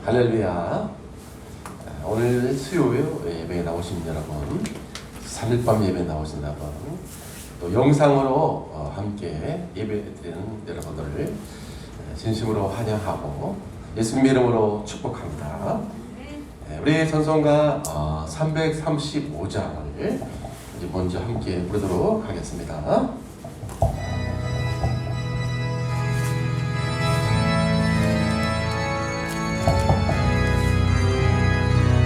할렐루야. 오늘 수요 예배에 나오신 여러분, 3일밤 예배에 나오신 여러분, 또 영상으로 함께 예배드리는 여러분들을 진심으로 환영하고 예수님의 이름으로 축복합니다. 우리 찬송가 335장을 먼저 함께 부르도록 하겠습니다.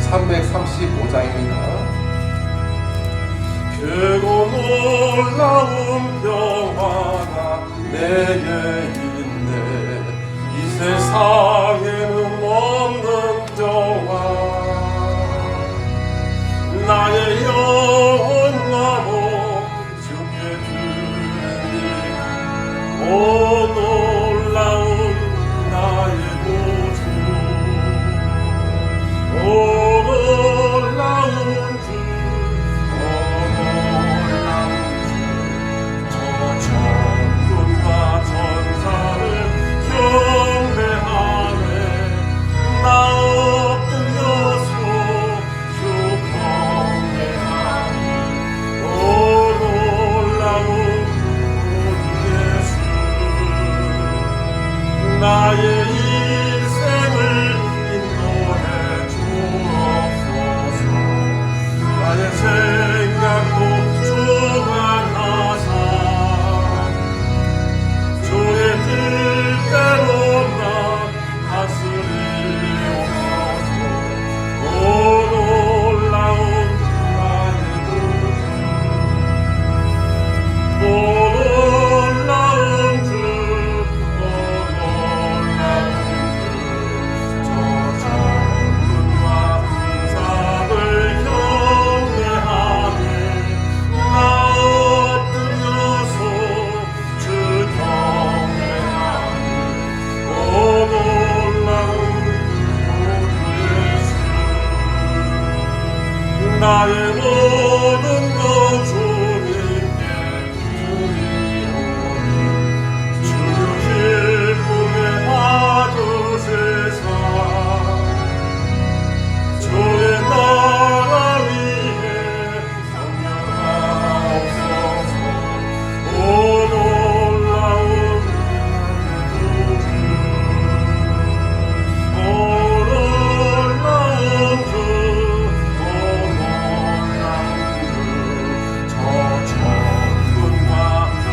335장입니다. 크고 놀라운 평화가 내게 있네. 이 세상에는 없는 평화. 나의 영혼과 몸 주께 드리니 오 놀라운 나의 구주. 오 놀라운 주, 오 놀라운 주, 저 천군과 천사를 경배하네. 나 엎드려서 주 경배하니 오 놀라운 우리 예수. 나의 인생을 인도해 주옵소서. 나의 생각도 주관하사 주의 뜻대로 나 다스리옵소서. 오 놀라운 나의 구주, 오 놀라운 주, 오 놀라운 주, 저 천군과 사을 경배하네. 나 엎드려서 주 경배하니 오 놀라운 우리 예수. 나의 모든 것 주님께 드리오니 주의 기쁨에 받으세사. 주의 나라 위에 성령하옵소서. 오 놀라운 구주, 오 놀라운 주, 오 놀라운 주, 저 천군과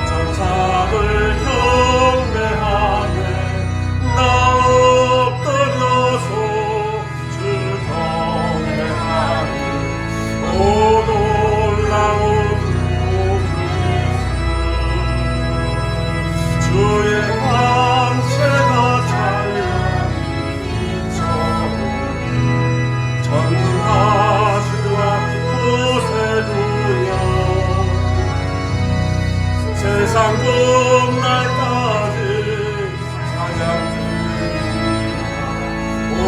천사를 경배하네. 나 엎드려서 주 경배하니 오 놀라운 우리 예수. 주의 광채가 찬란히 비춰오니 전능하시와 구세주여. 세상 끝날까지 찬양 드리리라. 오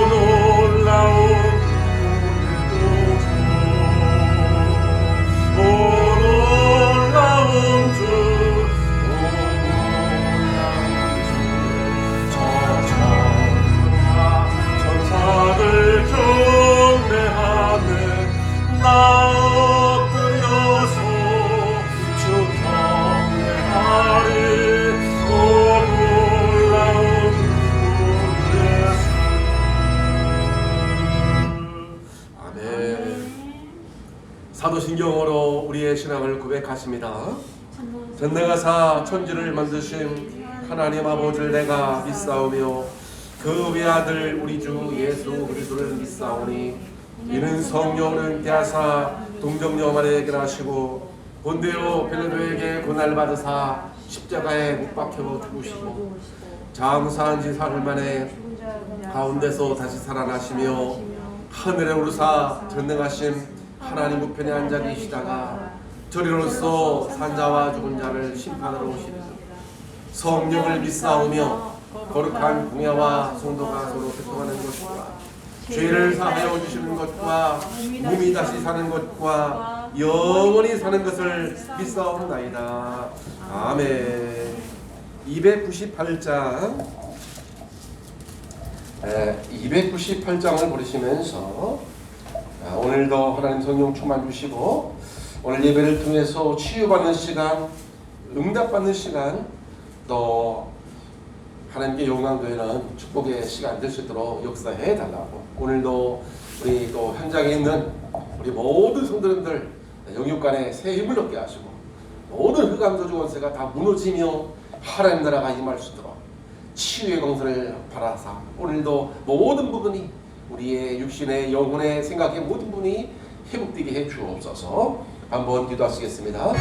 놀라운 우리 구주, 오 놀라운 주, 오 놀라운 주, 저 천군과 천사를 경배하네. 나 엎드려서 주 경배하리. 오 놀라운 우리 예수. 아멘. 사도신경으로 우리의 신앙을 고백하십니다. 전능하사 천지를 만드신 하나님 아버지를 내가 믿사오며 그 외아들 우리 주 예수 그리스도를 믿사오니 이는 성령을 대하사 동정녀만에 결하시고 본데요 빌라도에게 고난을 받으사 십자가에 못 박혀 죽으시고 장사한 지 사흘 만에 가운데서 다시 살아나시며 하늘에 오르사 전능하신 하나님 우편에 앉아 계시다가 저리로서 산자와 죽은 자를 심판하러 오시리라. 성령을 믿사오며 거룩한 공야와 성도가 서로 교통하는 것과 죄를 사하여 주시는 것과 몸이 다시 사는 것과 영원히 사는 것을 믿사옵나이다. 아멘. 298장 298장을 보시면서 오늘도 하나님 성령 충만 주시고 오늘 예배를 통해서 치유받는 시간, 응답받는 시간, 또 하나님께 영광되는 축복의 시간 될 수 있도록 역사해 달라고, 오늘도 우리 또 현장에 있는 우리 모든 성도님들 영육간에 새 힘을 얻게 하시고 모든 흑암도주 권세가 다 무너지며 하나님 나라가 임할 수 있도록 치유의 공선을 바라사, 오늘도 모든 부분이 우리의 육신의 영혼의 생각의 모든 부분이 회복되게 해 주옵소서. 한번 기도하시겠습니다.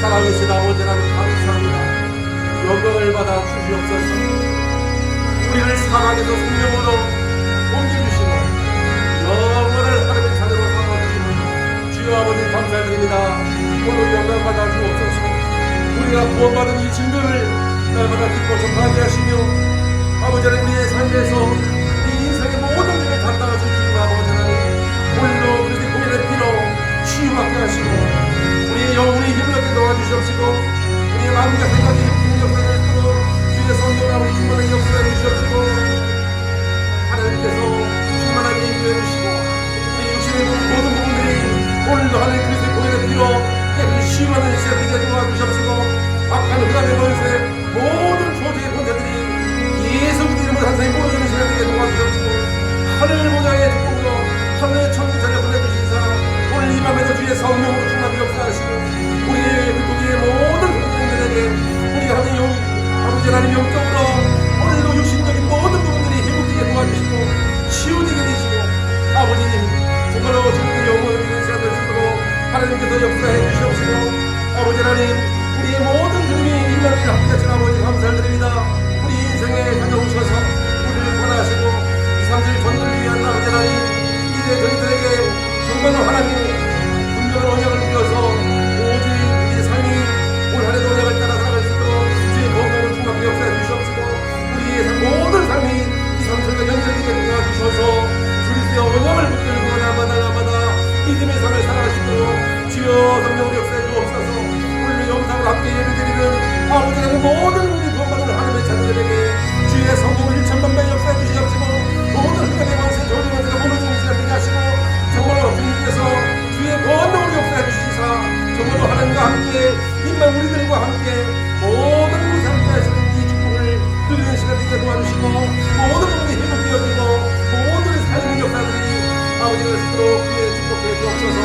살아계신 아버지 하나님 감사합니다. 영광을 받아 주시옵소서. 우리를 사랑해서 생명으로 옮겨주시고 영원을 하나님의 자녀로 삼아주시는 주여 아버지 감사드립니다. 오늘 영광 받아 주옵소서. 우리가 구원받은 이 증거를 날마다 기뻐 전하게 하시며 아버지 하나님 우리의 삶에서 우리 인생의 모든 일을 담당하신 주님 아버지 하나님 오늘도 그리스도의 공연의 피로 치유받게 하시고 우리의 영혼이 힘을 얻게 도와주시옵시고 우리의 마음과 생각이 힘든 역사를 했고 주의 성령 아버지 충만한 역사를 주시옵시고 하나님께서 충만하게 인도해 주시고 우리 육신의 모든 부분들이 오늘도 하나님 그리스도의 공연의 피로 깨끗이 치유하는 시간 되게 도와주시옵시고 악한 흑암의 권세 모든 조직의 권세들이 예수 그리스도 이름으로 한사히 모여지는 시간 되게 도와주시옵시고 하늘 모양의 축복으로 하늘의 천국 자녀 보내주시사 오늘 이 밤에도 주의 성령으로 충만히 역사하시고 우리의 그 도기의 모든 성도들에게 우리 하나님 아버지 하나님 영적으로 오늘도 육신적인 모든 부분들이 회복되게 모든 우리 구원받은 하나님의 자녀들에게 주의 성령을 1천만 배 역사해 주시옵시고 모든 하나님의 왕세 조리 왕세가 무너지는 시간 되게 하시고 정말로 주님께서 주의 권능으로 역사해 주시사 정말로 하나님과 함께 임만 우리들과 함께 모든 우리 삶에 하시는 이 축복을 누리는 시간 되게 도와주시고 모든 분이 회복되어지고 모든 삶의 역사들이 아버지의 스스로 주의 축복해 주옵소서.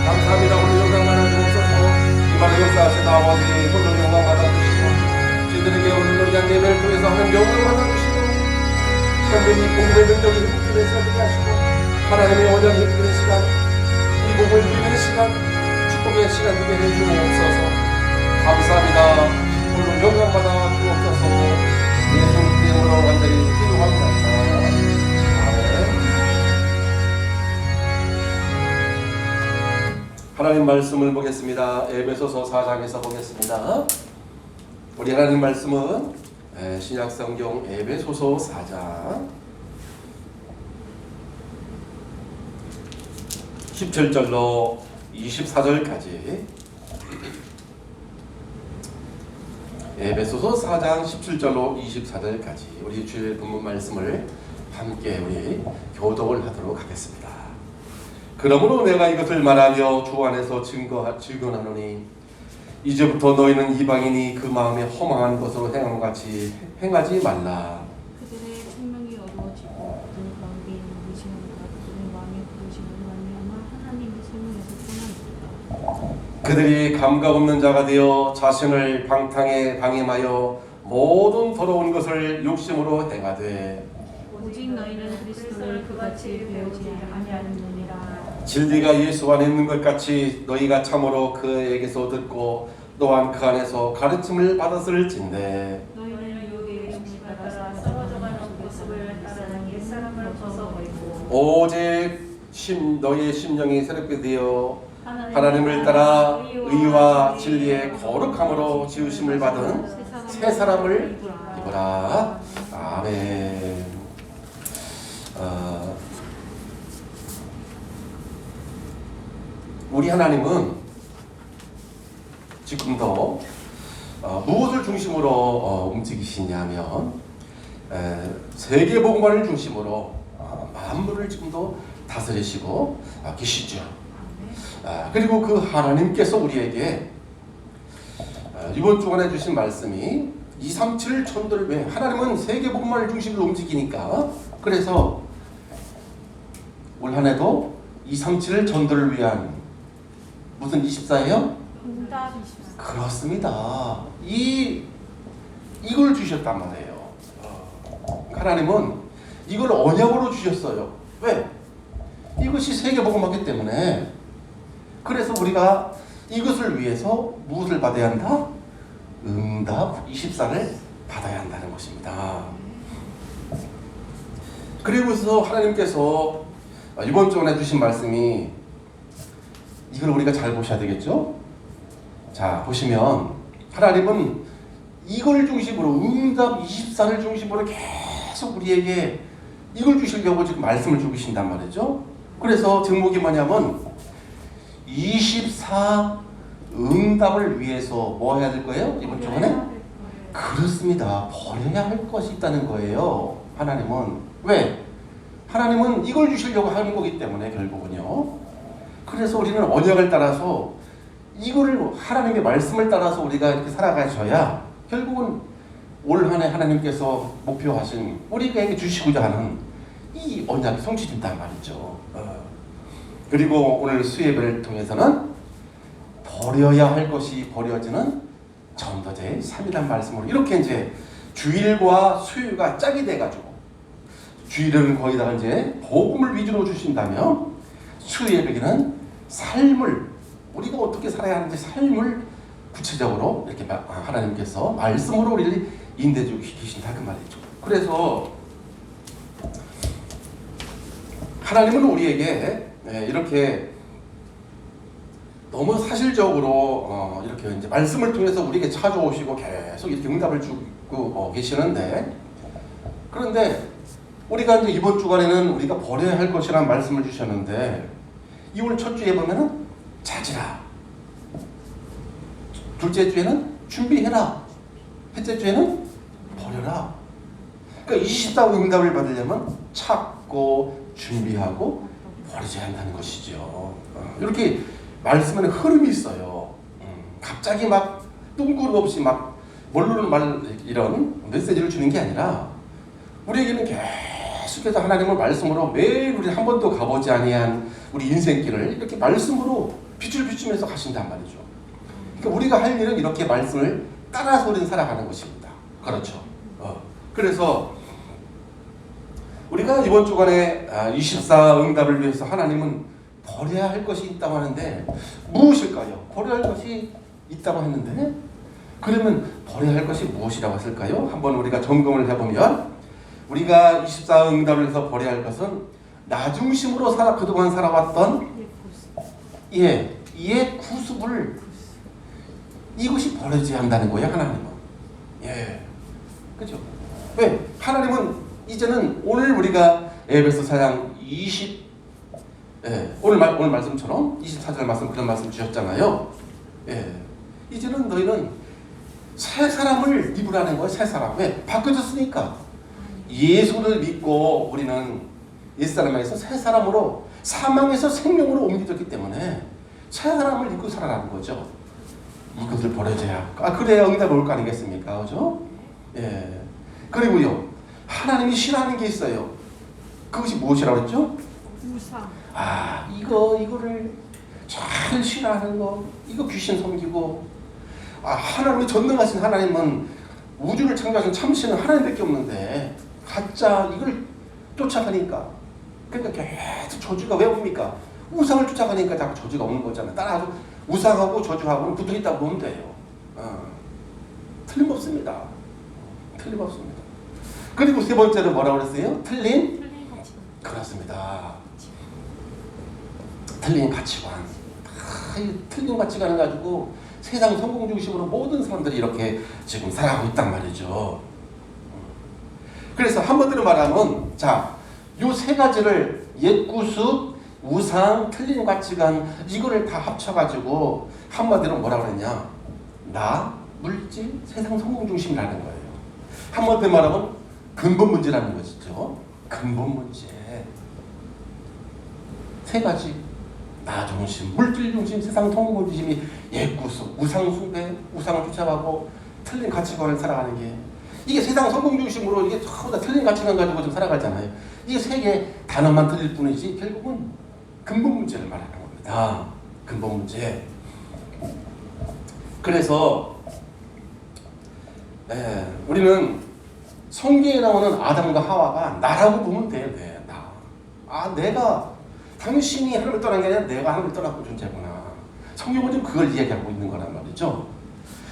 감사합니다. 오늘 영광 받아주옵소서. 이만의 역사하신 아버지 오늘 영광 받아주시고 저희들에게 오늘 놀이한 예배를 통해서 하는 영광 받아주시고 참되니 공부의 능력이 회복되는 시간 되게 하시고 하나님의 언약이 회복되는 시간 이 복을 누리는 시간 축복의 시간 되게 해주옵소서. 감사합니다. 오늘 영광 받아주옵소서. 예수 이름으로 간절히 기도합니다. 하나님 말씀을 보겠습니다. 에베소서 4장에서 보겠습니다. 우리 하나님 말씀은 신약성경 에베소서 4장 17절로 24절까지 에베소서 4장 17절로 24절까지 우리 주의 본문 말씀을 함께 우리 교독을 하도록 하겠습니다. 그러므로 내가 이것을 말하며 주 안에서 증언하노니 이제부터 너희는 이방인이 그 마음에 허망한 것으로 행함 같이 행하지 말라. 그들의 생명이 어두워지고 그들 가운데 있는 무시함과 그들의 마음의 부르심을 말미암아 하나님의 생명에서 떠나니라. 그들이 감각 없는 자가 되어 자신을 방탕에 방임하여 모든 더러운 것을 욕심으로 행하되 오직 너희는 그리스도를 그같이 배우지 아니하느니라. 진리가 예수 안에 있는 것 같이 너희가 참으로 그에게서 듣고 또한 그 안에서 가르침을 받았을진대. 너희는 유혹의 욕심을 따라 썩어져가는 모습을 따르는 옛사람을 벗어버리고 오직 너희의 심령이 새롭게 되어 하나님을 따라 의와 진리의 거룩함으로 지으심을 받은 새 사람을 입으라. 아멘. 우리 하나님은 지금도 무엇을 중심으로 움직이시냐면 세계복음화를 중심으로 만물을 지금도 다스리시고 계시죠. 그리고 그 하나님께서 우리에게 이번 주간에 주신 말씀이 237 천도를 왜 하나님은 세계복음화를 중심으로 움직이니까 그래서 올 한 해도 237 전도를 위한 무슨 24예요? 응답 24. 그렇습니다. 이걸 주셨단 말이에요. 하나님은 이걸 언약으로 주셨어요. 왜? 이것이 세계복음화기 때문에. 그래서 우리가 이것을 위해서 무엇을 받아야 한다? 응답 24를 받아야 한다는 것입니다. 그리고서 하나님께서 이번 주에 주신 말씀이 이걸 우리가 잘 보셔야 되겠죠? 자, 보시면 하나님은 이걸 중심으로 응답 24를 중심으로 계속 우리에게 이걸 주시려고 지금 말씀을 주고 계신단 말이죠. 그래서 제목이 뭐냐면 24 응답을 위해서 뭐 해야 될 거예요? 이번 주간에? 그렇습니다. 버려야 할 것이 있다는 거예요. 하나님은. 왜? 하나님은 이걸 주시려고 하는 거기 때문에 결국은요. 그래서 우리는 언약을 따라서 이거를 하나님의 말씀을 따라서 우리가 이렇게 살아가셔야 결국은 올 한 해 하나님께서 목표하신 우리에게 주시고자 하는 이 언약이 성취된단 말이죠. 그리고 오늘 수예배를 통해서는 버려야 할 것이 버려지는 전도제의 3이란 말씀으로 이렇게 이제 주일과 수요가 짝이 돼가지고 주일은 거기다가 이제 복음을 위주로 주신다면 수예배기는 삶을 우리가 어떻게 살아야 하는지 삶을 구체적으로 이렇게 하나님께서 말씀으로 우리를 인도해주고 계신다 그 말이죠. 그래서 하나님은 우리에게 이렇게 너무 사실적으로 이렇게 이제 말씀을 통해서 우리에게 찾아오시고 계속 이렇게 응답을 주고 계시는데 그런데 우리가 이제 이번 주간에는 우리가 버려야 할 것이라는 말씀을 주셨는데 이 오늘 첫 주에 보면은 찾으라. 둘째 주에는 준비해라. 셋째 죄는 버려라. 그러니까 24호 응답을 받으려면 찾고 준비하고 버리셔야 한다는 것이죠. 이렇게 말씀에는 흐름이 있어요. 갑자기 막 뜬금없이 막 모르는 말 이런 메시지를 주는 게 아니라 우리에게는 계속해서 하나님의 말씀으로 매일 우리 한 번도 가보지 아니한 우리 인생길을 이렇게 말씀으로 빛을 비추면서 가신단 말이죠. 그러니까 우리가 할 일은 이렇게 말씀을 따라서 우리는 살아가는 것입니다. 그렇죠. 그래서 우리가 이번 주간에 24 응답을 위해서 하나님은 버려야 할 것이 있다고 하는데 무엇일까요? 버려야 할 것이 있다고 했는데 그러면 버려야 할 것이 무엇이라고 했을까요? 한번 우리가 점검을 해보면 우리가 24 응답을 위해서 버려야 할 것은 나 중심으로 그동안 살아왔던 옛 구습을 이것이 버려져야 한다는 거예요. 하나님은. 그죠? 왜? 하나님은 이제는 오늘 우리가 에베소 4장 20 오늘 말씀처럼 24절 말씀 그런 말씀 주셨잖아요. 이제는 너희는 새 사람을 입으라는 거예요. 새 사람. 왜? 바뀌어졌으니까. 예수를 믿고 우리는 옛사람에서 새 사람으로 사망에서 생명으로 옮겨졌기 때문에 새 사람을 입고 살아가는 거죠. 이것을 버려줘야. 그래야 응답이 올 거 아니겠습니까? 그죠? 그리고요. 하나님이 싫어하는 게 있어요. 그것이 무엇이라고 했죠? 우상. 이거를 잘 싫어하는 거. 이거 귀신 섬기고. 하나님이 전능하신 하나님은 우주를 창조하신 참신은 하나님밖에 없는데 가짜 이걸 쫓아가니까 그러니까 계속 저주가 왜 옵니까? 우상을 쫓아가니까 자꾸 저주가 오는 거잖아요. 따라서 우상하고 저주하고는 붙어있다고 보면 돼요. 틀림없습니다. 틀림없습니다. 그리고 세 번째로 뭐라고 그랬어요? 틀린 가치관. 그렇습니다. 틀린 가치관. 틀린 가치관을 가지고 세상 성공 중심으로 모든 사람들이 이렇게 지금 살아가고 있단 말이죠. 그래서 한마디로 말하면 요 세 가지를 옛 구습, 우상, 틀린 가치관 이거를 다 합쳐가지고 한마디로 뭐라 그랬냐? 나, 물질, 세상 성공 중심이라는 거예요. 한마디로 말하면 근본 문제라는 것이죠. 근본 문제. 세 가지. 나 중심, 물질 중심, 세상 성공 중심이 옛 구습, 우상 숭배, 우상을 쫓아가고 틀린 가치관을 살아가는 게 이게 세상 성공 중심으로 이게 전부 다 틀린 가치관 가지고 좀 살아가잖아요. 이게 세 개 단어만 틀릴 뿐이지 결국은 근본 문제를 말하는 겁니다. 근본 문제. 그래서 우리는 성경에 나오는 아담과 하와가 나라고 보면 돼요. 나. 내가 당신이 하나님을 떠난 게 아니라 내가 하나님을 떠났고 존재구나. 성경은 좀 그걸 이야기하고 있는 거란 말이죠.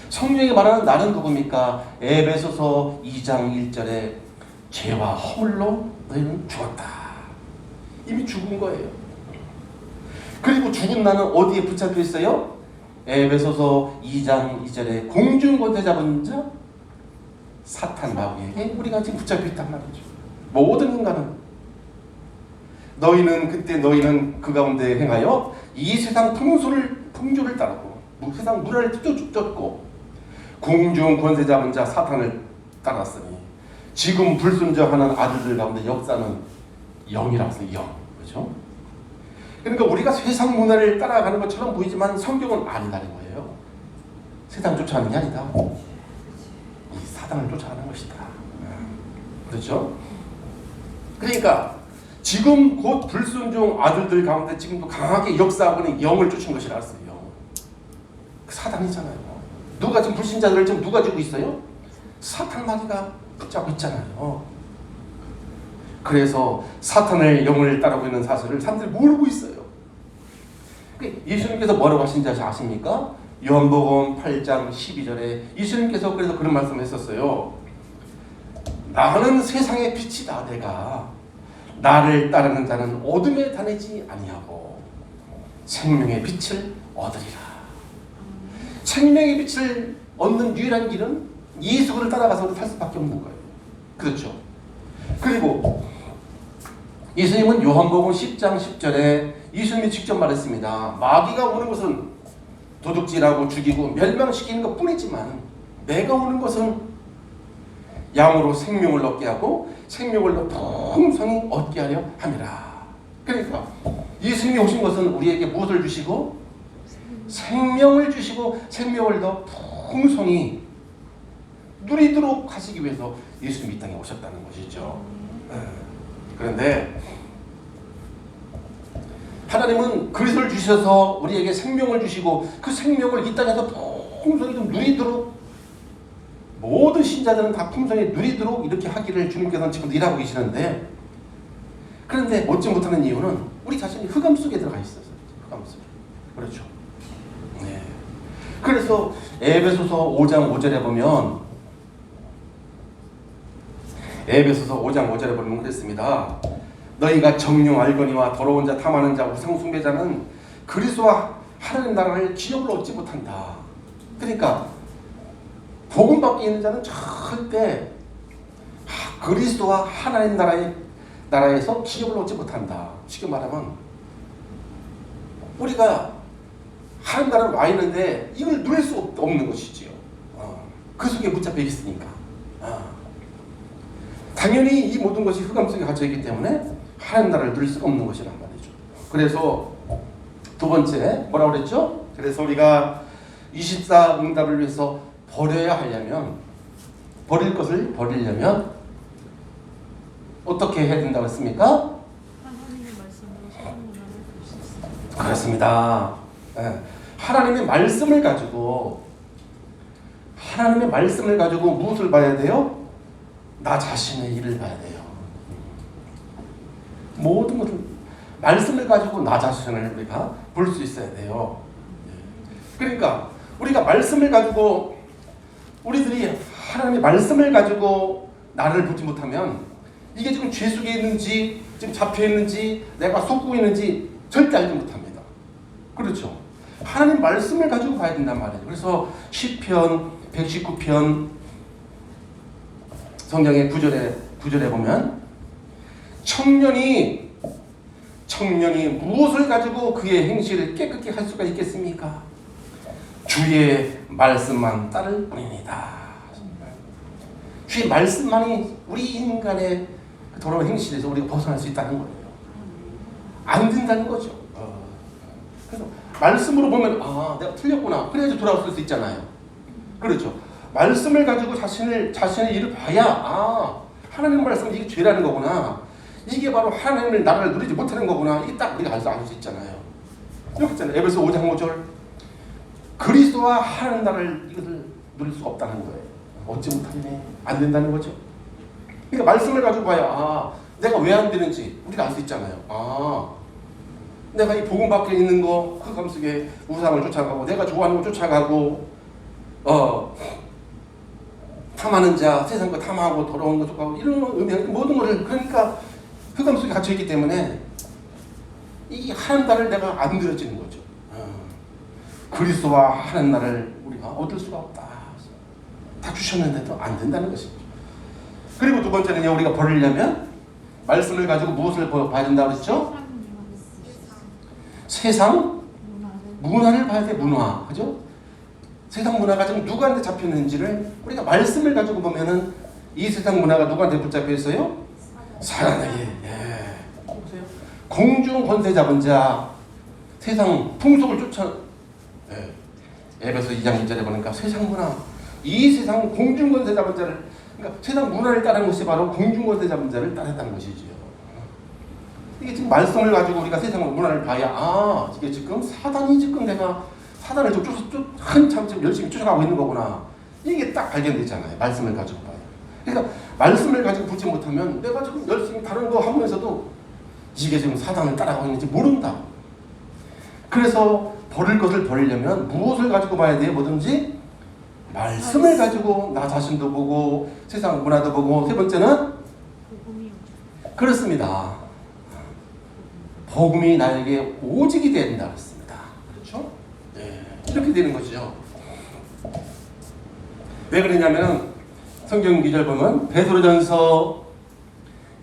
성경이 말하는 나는 누굽니까? 에베소서 2장 1절에 죄와 허물로 너희는 죽었다. 이미 죽은 거예요. 그리고 죽은 나는 어디에 붙잡혀 있어요? 에베소서 2장 2절에 공중권세 잡은 자 사탄 마귀에게 우리가 지금 붙잡혀 있단 말이죠. 모든 인간은 너희는 그 가운데 행하여 이 세상 풍조를 따르고 세상 문화를 쫓고 공중 권세 잡은 자 사탄을 따랐으니 지금 불순종하는 아들들 가운데 역사는 영이라고 해서 영. 그렇죠? 그러니까 우리가 세상 문화를 따라가는 것처럼 보이지만 성경은 아니다는 거예요. 세상 쫓아가는 게 아니다. 이 사단을 쫓아가는 것이다. 그렇죠? 그러니까 지금 곧 불순종 아들들 가운데 지금도 강하게 역사하고는 영을 쫓은 것이라 했어요. 그 사단이잖아요. 누가 지금 불신자들을 지금 누가 쥐고 있어요? 사탄 마귀가 붙잡고 있잖아요. 그래서 사탄의 영을 따르고 있는 사실을 사람들이 모르고 있어요. 예수님께서 뭐라고 하신지 아십니까? 요한복음 8장 12절에 예수님께서 그래서 그런 말씀을 했었어요. 나는 세상의 빛이다. 내가 나를 따르는 자는 어둠에 다니지 아니하고 생명의 빛을 얻으리라. 생명의 빛을 얻는 유일한 길은 예수를 따라가서 살 수밖에 없는 거예요. 그렇죠? 그리고 예수님은 요한복음 10장 10절에 예수님이 직접 말했습니다. 마귀가 오는 것은 도둑질하고 죽이고 멸망시키는 것 뿐이지만 내가 오는 것은 양으로 생명을 얻게 하고 생명을 풍성히 얻게 하려 함이라. 그러니까 예수님이 오신 것은 우리에게 무엇을 주시고 생명을 주시고 생명을 더 풍성히 누리도록 하시기 위해서 예수님이 이 땅에 오셨다는 것이죠. 그런데 하나님은 그리스도를 주셔서 우리에게 생명을 주시고 그 생명을 이 땅에서 풍성히 좀 누리도록 모든 신자들은 다 풍성히 누리도록 이렇게 하기를 주님께서는 지금 일하고 계시는데, 그런데 얻지 못하는 이유는 우리 자신이 흑암 속에 들어가 있어서. 흑암 속에. 그렇죠. 네. 그래서 에베소서 5장 5절에 보면 그랬습니다. 너희가 정령 알거니와 더러운 자, 탐하는 자, 우상 숭배자는 그리스도와 하나님 나라를 기업을 얻지 못한다. 그러니까 복음 밖에 있는 자는 절대 그리스도와 하나님 나라에서 기업을 얻지 못한다. 쉽게 말하면 우리가 하나님 나라에 와 있는데 이걸 누릴 수 없는 것이지요. 그 속에 붙잡혀 있으니까. 당연히 이 모든 것이 흑암 속에 갇혀 있기 때문에 하나님 나라를 누릴 수가 없는 것이란 말이죠. 그래서 두 번째 뭐라고 그랬죠? 그래서 우리가 24 응답을 위해서 버려야 하려면, 버릴 것을 버리려면 어떻게 해야 된다고 했습니까? 하나님의 말씀으로 세상 문화를 볼 수 있습니다. 그렇습니다. 네. 하나님의 말씀을 가지고 무엇을 봐야 돼요? 나 자신의 일을 봐야 돼요. 모든 것을 말씀을 가지고 나 자신을 우리가 볼 수 있어야 돼요. 그러니까 우리가 말씀을 가지고, 우리들이 하나님의 말씀을 가지고 나를 보지 못하면 이게 지금 죄 속에 있는지 지금 잡혀 있는지 내가 속고 있는지 절대 알지 못합니다. 그렇죠? 하나님 말씀을 가지고 봐야 된단 말이에요. 그래서 시편 119편 성경의 9절에 보면 청년이 무엇을 가지고 그의 행실을 깨끗게 할 수가 있겠습니까? 주의 말씀만 따를 뿐입니다. 주의 말씀만이 우리 인간의 더러운 행실에서 우리가 벗어날 수 있다는 거예요. 안 된다는 거죠. 그래서 말씀으로 보면 내가 틀렸구나. 그래야지 돌아올 수 있잖아요. 그렇죠. 말씀을 가지고 자신의 일을 봐야 하나님 말씀은 이게 죄라는 거구나. 이게 바로 하나님의 나라를 누리지 못하는 거구나. 이게 딱 우리가 알 수 있잖아요. 이렇게 있잖아요. 에베소 5장 5절. 그리스도와 하나님 나라를 이것을 누릴 수가 없다는 거예요. 얻지 못하네. 안 된다는 거죠. 그러니까 말씀을 가지고 봐야 내가 왜 안 되는지 우리가 알 수 있잖아요. 내가 이 복음 밖에 있는 거, 그 감 속에 우상을 쫓아가고 내가 좋아하는 거 쫓아가고 탐하는 자, 세상 거 탐하고 더러운 거 쫓아가고 이런 모든 것을, 그러니까 흑암 속에 갇혀 있기 때문에 이 하나님 나라를 내가 안 누려지는 거죠. 그리스도와 하나님 나라를 우리가 얻을 수가 없다. 다 주셨는데도 안 된다는 것이죠. 그리고 두 번째는요, 우리가 버리려면 말씀을 가지고 무엇을 봐야 된다고 그랬죠? 세상 문화를 봐야 돼. 문화, 그죠? 세상 문화가 지금 누구한테 잡혔는지를 우리가 말씀을 가지고 보면은 이 세상 문화가 누구한테 붙잡혀 있어요? 사단에게. 보세요. 공중 권세 잡은 자, 세상 풍속을 쫓아. 에베소 2장 1절에 보니까 세상 문화, 이 세상 공중 권세 잡은 자를, 그러니까 세상 문화를 따르는 것이 바로 공중 권세 잡은 자를 따른다는 것이지요. 이게 지금 말씀을 가지고 우리가 세상 문화를 봐야 이게 지금 사단이 지금 내가 사단을 좀 한참 지금 열심히 쫓아가고 있는 거구나. 이게 딱 발견되잖아요. 말씀을 가지고 봐요. 그러니까 말씀을 가지고 보지 못하면 내가 지금 열심히 다른 거 하면서도 이게 지금 사단을 따라가고 있는지 모른다. 그래서 버릴 것을 버리려면 무엇을 가지고 봐야 돼요? 뭐든지 말씀을 가지고 나 자신도 보고 세상 문화도 보고, 세 번째는 그렇습니다. 복음이 나에게 오직이 된다 그랬습니다. 그렇죠? 네, 이렇게 되는 것이죠. 왜 그러냐면 성경 기절 보면 베드로전서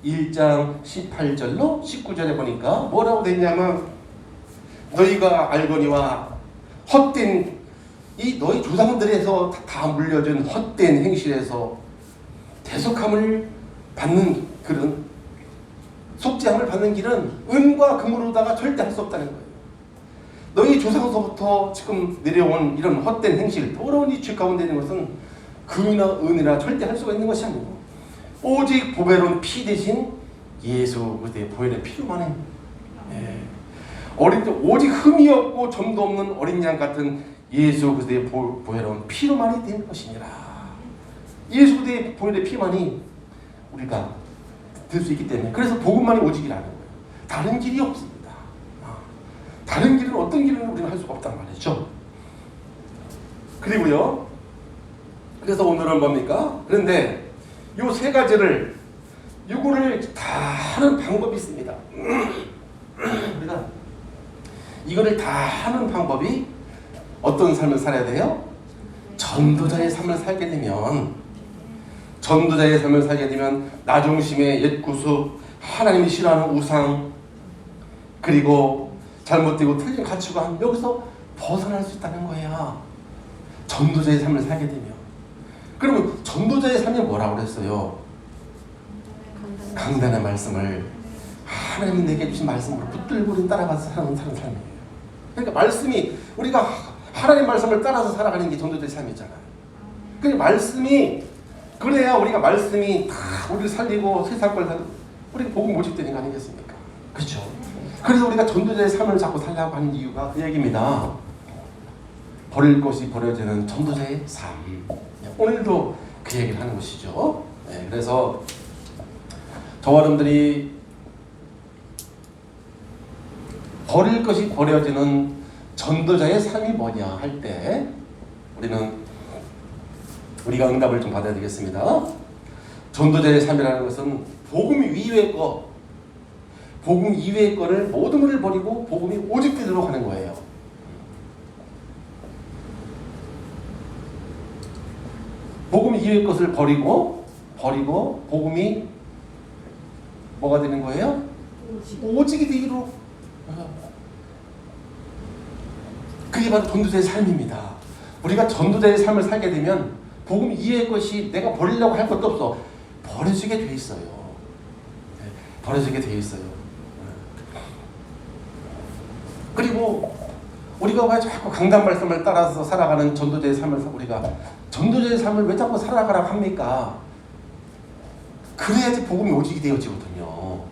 1장 18절로 19절에 보니까 뭐라고 되냐면 너희가 알거니와 헛된 이 너희 조상들에서 다 물려준 헛된 행실에서 대속함을 받는 그런 속죄함을 받는 길은 은과 금으로다가 절대 할 수 없다는 거예요. 너희 조상서부터 지금 내려온 이런 헛된 행실, 더러운 이 죄 가운데 있는 것은 금이나 은이나 절대 할 수가 있는 것이 아니고 오직 보배로운 피 대신 예수 그리스도의 보혈의 피로만은 오직 흠이 없고 점도 없는 어린 양 같은 예수 그리스도의 보혈은 피로만이 된 것이니라. 예수 그리스도의 보혈의 피만이 우리가 될 수 있기 때문에 그래서 복음만이 오직이라는 거예요. 다른 길이 없습니다. 다른 길은 어떤 길은 우리는 할 수가 없단 말이죠. 그리고요. 그래서 오늘은 뭡니까? 그런데 요 세 가지를 요거를 다 하는 방법이 있습니다. 우리가 이거를 다 하는 방법이 어떤 삶을 살아야 돼요? 전도자의 삶을 살게 되면 나 중심의 옛 구습, 하나님이 싫어하는 우상, 그리고 잘못되고 틀린 가치관 여기서 벗어날 수 있다는 거예요. 전도자의 삶을 살게 되면. 그러면 전도자의 삶이 뭐라고 그랬어요? 강단의 말씀을 하나님이 내게 주신 말씀으로 붙들고 따라가서 사는 삶이에요. 그러니까 말씀이 우리가 하나님 말씀을 따라서 살아가는 게 전도자의 삶이잖아요. 그러니까 말씀이 그래야 우리가 말씀이 다 우리를 살리고 세상 걸 살리고 우리가 복음 모집되는 거 아니겠습니까? 그렇죠. 그래서 우리가 전도자의 삶을 자꾸 살려고 하는 이유가 그 얘기입니다. 버릴 것이 버려지는 전도자의 삶. 오늘도 그 얘기를 하는 것이죠. 네, 그래서 저와 여러분들이 버릴 것이 버려지는 전도자의 삶이 뭐냐 할 때 우리가 응답을 좀 받아야 되겠습니다. 전도자의 삶이라는 것은 복음 이외의 거를 모든 것을 버리고 복음이 오직 되도록 하는 거예요. 복음 이외의 것을 버리고 복음이 뭐가 되는 거예요? 오직이 되기로. 그게 바로 전도자의 삶입니다. 우리가 전도자의 삶을 살게 되면 복음 이외의 것이 내가 버리려고 할 것도 없어. 버려지게 돼 있어요. 버려지게 돼 있어요. 그리고 우리가 왜 자꾸 강단 말씀을 따라서 살아가는 전도자의 삶을 우리가 전도자의 삶을 왜 자꾸 살아가라고 합니까? 그래야지 복음이 오직이 되어지거든요.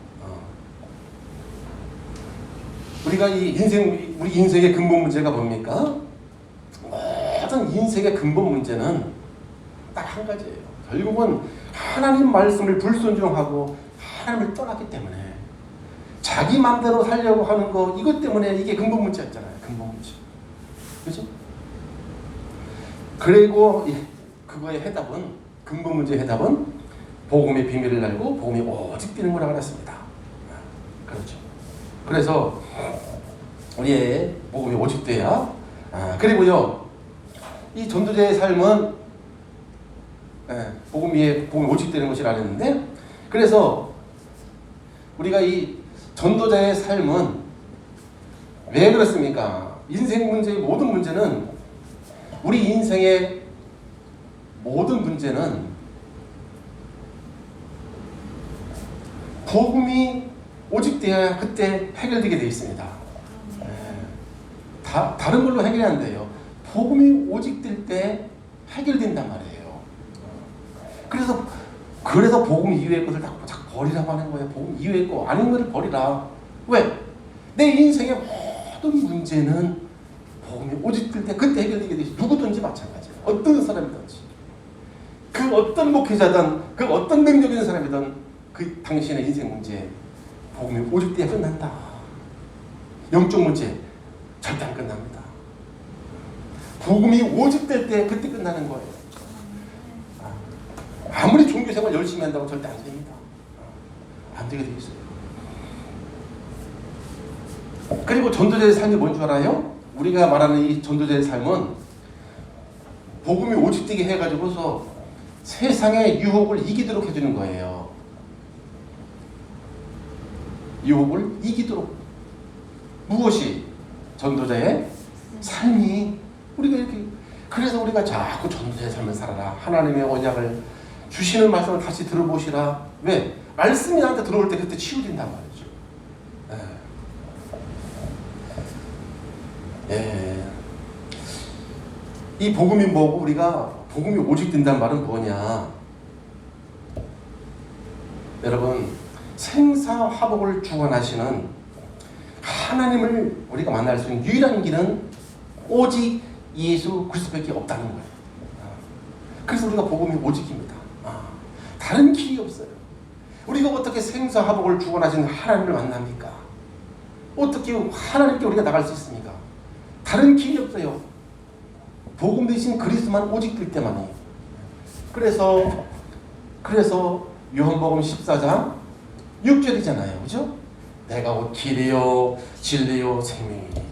우리가 우리 인생의 근본 문제가 뭡니까? 모든 인생의 근본 문제는 딱 한 가지예요. 결국은 하나님 말씀을 불순종하고 하나님을 떠났기 때문에 자기 마음대로 살려고 하는 거 이것 때문에 이게 근본 문제였잖아요. 근본 문제. 그렇죠? 그리고 그거의 해답은 근본 문제의 해답은 복음의 비밀을 알고 복음이 오직 되는 거라고 했습니다. 그렇죠. 그래서 우리의 복음이 오직 돼야 그리고요 이 전도자의 삶은 복음이 오직 되는 것이라 했는데 그래서 우리가 이 전도자의 삶은 왜 그렇습니까? 인생 문제의 모든 문제는 우리 인생의 모든 문제는 복음이 오직 되어야 그때 해결되게 되어 있습니다. 다른 걸로 해결이 안 돼요. 복음이 오직 될 때 해결된단 말이에요. 그래서 복음 이외의 것을 자꾸 버리라고 하는 거예요. 복음 이외의 거 아닌 것을 버리라. 왜? 내 인생의 모든 문제는 복음이 오직 될 때 그때 해결되게 되지. 누구든지 마찬가지예요. 어떤 사람이든지. 그 어떤 목회자든 그 어떤 능력 있는 사람이든 그 당신의 인생 문제 복음이 오직 돼야 끝난다. 영적 문제 절대 안 끝납니다. 복음이 오직 될 때 그때 끝나는 거예요. 아무리 종교생활 열심히 한다고 절대 안 됩니다. 안 되게 돼 있어요. 그리고 전도자의 삶이 뭔 줄 알아요? 우리가 말하는 이 전도자의 삶은 복음이 오직 되게 해가지고서 세상의 유혹을 이기도록 해주는 거예요. 유혹을 이기도록. 무엇이? 전도자의 삶이. 우리가 이렇게 그래서 우리가 자꾸 전도자의 삶을 살아라. 하나님의 언약을 주시는 말씀을 다시 들어보시라. 왜? 말씀이 나한테 들어올 때 그때 치유된단 말이죠. 예. 이 복음이 뭐고 우리가 복음이 오직 된다는 말은 뭐냐? 여러분 생사화복을 주관하시는 하나님을 우리가 만날 수 있는 유일한 길은 오직 예수 그리스도밖에 없다는 거예요. 그래서 우리가 복음이 오직입니다. 다른 길이 없어요. 우리가 어떻게 생사화복을 주관하시는 하나님을 만납니까? 어떻게 하나님께 우리가 나갈 수 있습니까? 다른 길이 없어요. 복음 대신 그리스도만 오직 될 때만이에요. 그래서 요한복음 14장 6절이잖아요. 그죠? 내가 곧 길이요 진리요 생명이니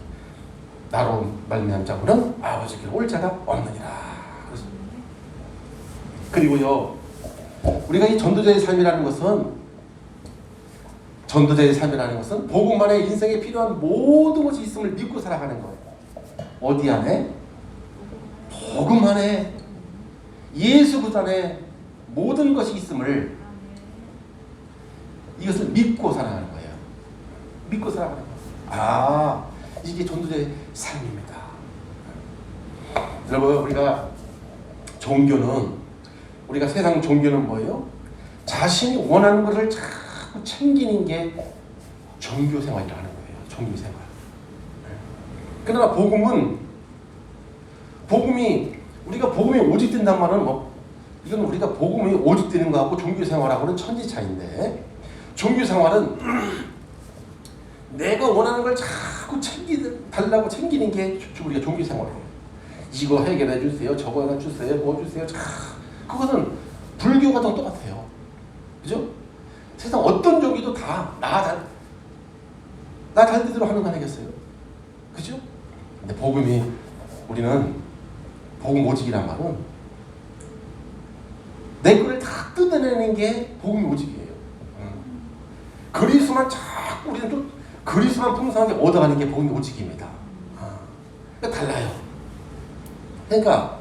나로 말미암은 자고는 아버지께로 올 자가 없느니라. 그리고요 우리가 이 전도자의 삶이라는 것은 복음 안에 인생에 필요한 모든 것이 있음을 믿고 살아가는 거예요. 어디 안에? 복음 안에, 예수 그리스도 안에 모든 것이 있음을 이것을 믿고 살아가는 거예요. 믿고 살아가는 거예요. 이게 전도자의 삶입니다. 여러분 우리가 세상 종교는 뭐예요? 자신이 원하는 것을 자꾸 챙기는 게 종교 생활이라는 거예요. 종교 생활. 그러나 우리가 복음이 오직 된단 말은 이건 우리가 복음이 오직 되는 거하고 종교 생활하고는 천지 차이인데, 종교 생활은 내가 원하는 걸 자꾸 달라고 챙기는 게 우리가 종교 생활이에요. 이거 해결해 주세요. 저거 해결해 주세요. 뭐 주세요. 그거는 불교가 더 똑같아요. 그죠? 세상 어떤 종교도 다 나 잘되도록 하는 거 아니겠어요? 그죠? 근데 우리는 복음 오직이란 말은 내 거를 다 뜯어내는 게 복음 오직이에요. 그리스도만 자꾸 우리는 또 그리스도만 풍성하게 얻어가는 게 복음 오직입니다. 그러니까 달라요. 그러니까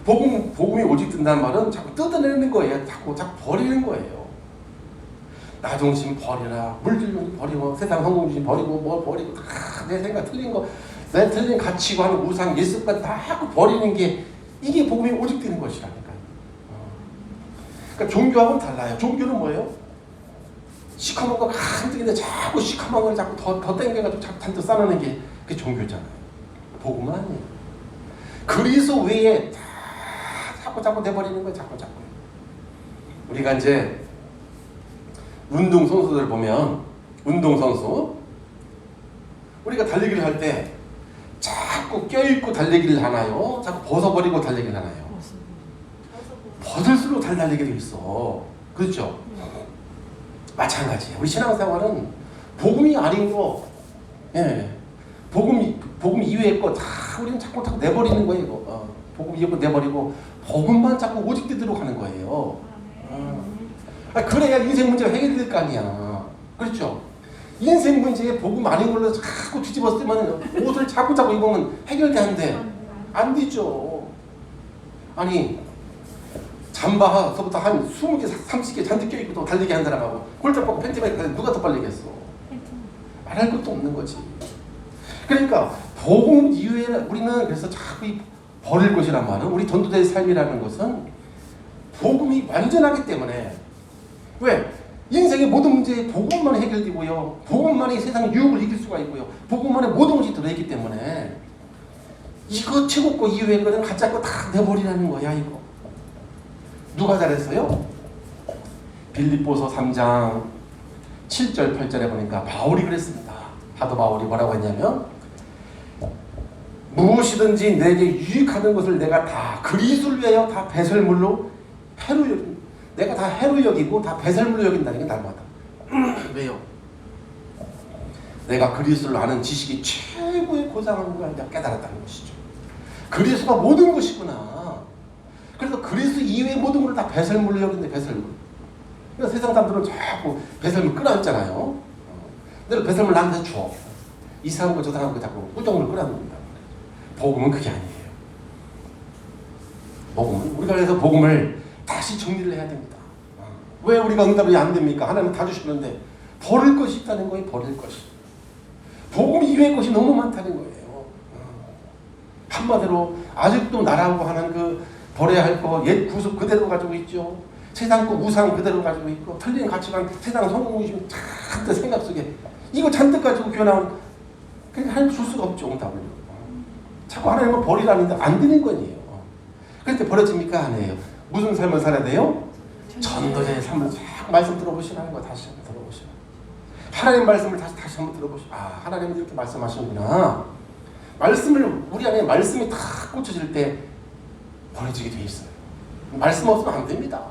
복음이 오직 된다는 말은 자꾸 뜯어내는 거예요. 자꾸 버리는 거예요. 나 중심 버리라, 물질 버리고, 세상 성공 중심 버리고, 뭐 버리고, 내 생각 틀린 거, 내 틀린 가치관, 우상, 예습관 다 자꾸 버리는 게 이게 복음이 오직 되는 것이라니까요. 그러니까 종교하고는 달라요. 종교는 뭐예요? 시커먼 거 가득인데 자꾸 시커먼 걸 자꾸 더 땡겨가지고 자꾸 잔뜩 쌓아내는 게 그게 종교잖아요. 복음은 아니에요. 그리스도 외에 다 자꾸 내버리는 거예요. 자꾸. 우리가 이제 운동선수들 보면, 우리가 달리기를 할 때 자꾸 껴입고 달리기를 하나요? 자꾸 벗어버리고 달리기를 하나요? 벗을수록 잘 달리게 돼 있어. 그렇죠? 마찬가지예요. 우리 신앙생활은 복음이 아닌 거, 복음 이외의 거 다 우리는 자꾸 내버리는 거예요. 이거. 복음 이외의 거 내버리고 복음만 자꾸 오직되도록 하는 거예요. 그래야 인생 문제가 해결될 거 아니야. 그렇죠? 인생 문제에 복음 아닌 걸로 자꾸 뒤집어 쓰면 옷을 자꾸 입으면 해결돼 안 돼? 안 되죠. 아니 잠바서부터 한 20개, 30개 잔뜩 껴입고 또 달리기 한 사람하고 홀짝 벗고 팬티만 입고 누가 더 빨리겠어? 말할 것도 없는 거지. 그러니까 복음 이후에 우리는 그래서 자꾸 버릴 것이란 말은, 우리 전도자의 삶이라는 것은 복음이 완전하기 때문에, 왜? 인생의 모든 문제에 복음만 해결되고요. 복음만이 세상의 유혹을 이길 수가 있고요. 복음만에 모든 것이 들어있기 때문에 이거 최고 거 이후의 거는 가짜 거 다 내버리라는 거야. 이거 누가 잘했어요? 빌립보서 3장 7절 8절에 보니까 바울이 그랬습니다. 사도 바울이 뭐라고 했냐면, 무엇이든지 내게 유익하는 것을 내가 다 그리스도를 위하여 다 배설물로 해로 여긴다. 내가 다 해로 여기고 다 배설물로 여긴다는 게 날마다. 왜요? 내가 그리스도를 아는 지식이 최고의 고상한 걸 내가 깨달았다는 것이죠. 그리스도가 모든 것이구나. 그래서 그리스도 이외의 모든 것을 다 배설물로 여긴대. 배설물. 그러니까 세상 사람들은 자꾸 배설물 끌어안잖아요. 늘 배설물 나한테 줘. 이상한 거 저 사람 거 자꾸 꾸정을 끌어안는다. 복음은 그게 아니에요. 우리가 그래서 복음을 다시 정리를 해야 됩니다. 왜 우리가 응답이 안 됩니까? 하나님 다 주시는데 버릴 것이 있다는 거예요. 버릴 것이. 복음 이외의 것이 너무 많다는 거예요. 한마디로 아직도 나라고 하는 그 버려야 할 거 옛 구습 그대로 가지고 있죠. 세상 거 우상 그대로 가지고 있고 틀린 가치관 세상 성공이시면 잔뜩 생각 속에 이거 잔뜩 가지고 교회 나온 그러니까 하나님 줄 수가 없죠. 응답을. 자꾸 하나님은 버리라는데 안 되는 거예요. 그런데 버려집니까? 안 해요. 무슨 삶을 살아야 돼요? 전도자의 삶을 쫙 말씀 들어보시라는 거 다시 한번 들어보시라. 하나님 말씀을 다시 한번 들어보시라. 아, 하나님은 이렇게 말씀하시는구나. 말씀을 우리 안에 말씀이 다 꽂혀질 때 버려지게 돼 있어요. 말씀 없으면 안 됩니다.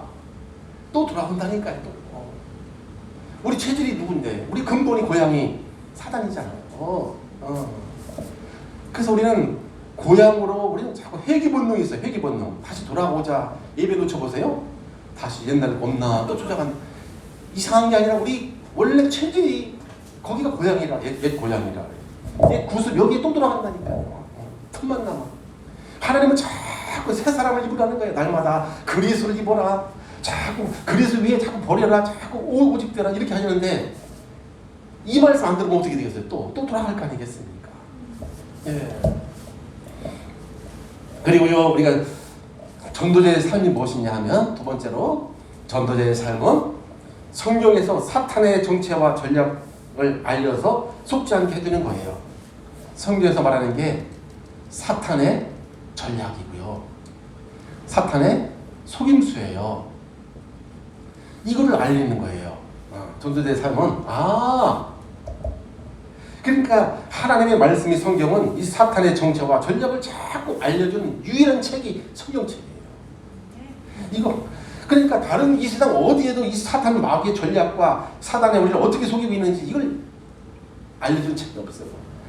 또 돌아온다니까요. 또. 우리 체질이 누군데? 우리 근본이 고향이 사단이잖아요. 그래서 우리는 고향으로 우리는 자꾸 회귀 본능이 있어요. 회귀 본능. 다시 돌아오자. 예배 놓쳐보세요. 다시 옛날 없나 또 조작한 이상한 게 아니라 우리 원래 체질이 거기가 고향이라 옛 고향이라 옛 구습 여기에 또 돌아간다니까요. 틈만 남아. 하나님은 자꾸 새 사람을 입으라는 거예요. 날마다 그리스도를 입어라. 자꾸 그리스도 위에 자꾸 버려라. 자꾸 오직되라 이렇게 하시는데 이 말씀 안 들으면 어떻게 되겠어요? 또 돌아갈 거 아니겠습니까? 예. 그리고요 우리가 전도자의 삶이 무엇이냐 하면 두 번째로 전도자의 삶은 성경에서 사탄의 정체와 전략을 알려서 속지 않게 해주는 거예요. 성경에서 말하는 게 사탄의 전략이고요. 사탄의 속임수예요. 이거를 알리는 거예요. 전도자의 삶은 그러니까 하나님의 말씀이 성경은 이 사탄의 정체와 전략을 자꾸 알려주는 유일한 책이 성경책이에요. 이거 그러니까 다른 이 세상 어디에도 이 사탄 마귀의 전략과 사단의 우리를 어떻게 속이고 있는지 이걸 알려주는 책이 없어요.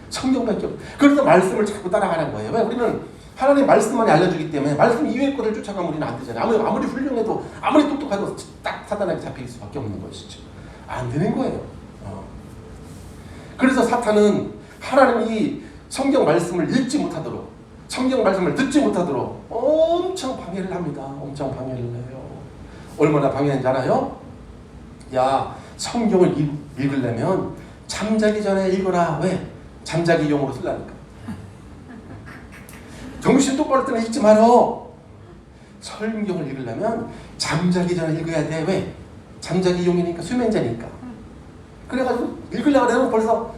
성경밖에 없어요. 그래서 말씀을 자꾸 따라가는 거예요. 왜? 우리는 하나님 말씀만이 알려주기 때문에 말씀 이외의 것을 쫓아가면 우리는 안 되잖아요. 아무리 훌륭해도 아무리 똑똑해도 딱 사단에게 잡힐 수밖에 없는 것이죠. 안 되는 거예요. 그래서 사탄은 하나님이 성경 말씀을 읽지 못하도록 성경 말씀을 듣지 못하도록 엄청 방해를 합니다. 엄청 방해를 해요. 얼마나 방해하는지 알아요? 야, 성경을 읽으려면 잠자기 전에 읽어라. 왜? 잠자기 용으로 쓰려니까. 정신 똑바로 때는 읽지 말어. 성경을 읽으려면 잠자기 전에 읽어야 돼. 왜? 잠자기 용이니까 수면제니까. 그래가지고 읽으려고 하면 벌써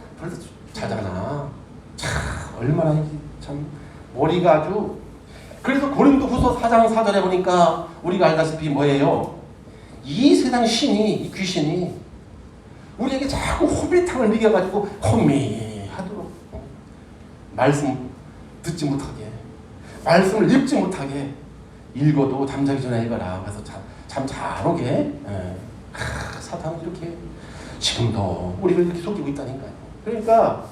자잖아. 참 얼마나 참 머리가 아주. 그래서 고린도후서 4장 4절에 보니까 우리가 알다시피 뭐예요? 이 세상 신이 이 귀신이 우리에게 자꾸 호비탕을 먹여가지고 혼미하도록 말씀 듣지 못하게 말씀을 읽지 못하게 읽어도 잠자기 전에 읽어라. 그래서 잠 잘 오게. 사탄은 이렇게 지금도 우리를 이렇게 속이고 있다니까요. 그러니까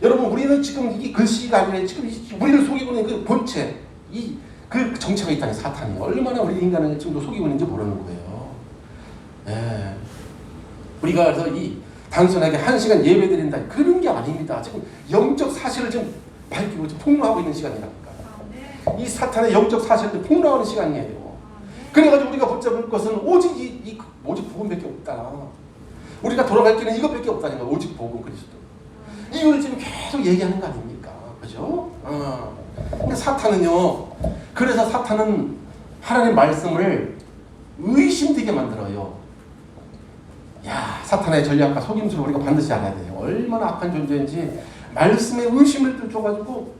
여러분 우리는 지금 이게 글씨가 아니라 지금 우리를 속이고 있는 그 본체 그 정체가 있다니 사탄이 얼마나 우리 인간을 지금도 속이고 있는지 모르는 거예요. 예. 우리가 그래서 이 단순하게 1시간 예배 드린다 그런 게 아닙니다. 지금 영적 사실을 좀 밝히고 좀 폭로하고 있는 시간이라니까. 이 사탄의 영적 사실을 폭로하는 시간이에요. 그래가지고 우리가 붙잡을 것은 오직 오직 복음밖에 없다. 우리가 돌아갈 길은 이것밖에 없다는 거야. 오직 복음 그리스도. 이걸 지금 계속 얘기하는 거 아닙니까? 그죠? 근데 사탄은요. 그래서 사탄은 하나님 말씀을 의심되게 만들어요. 야, 사탄의 전략과 속임수를 우리가 반드시 알아야 돼요. 얼마나 악한 존재인지 말씀에 의심을 줘가지고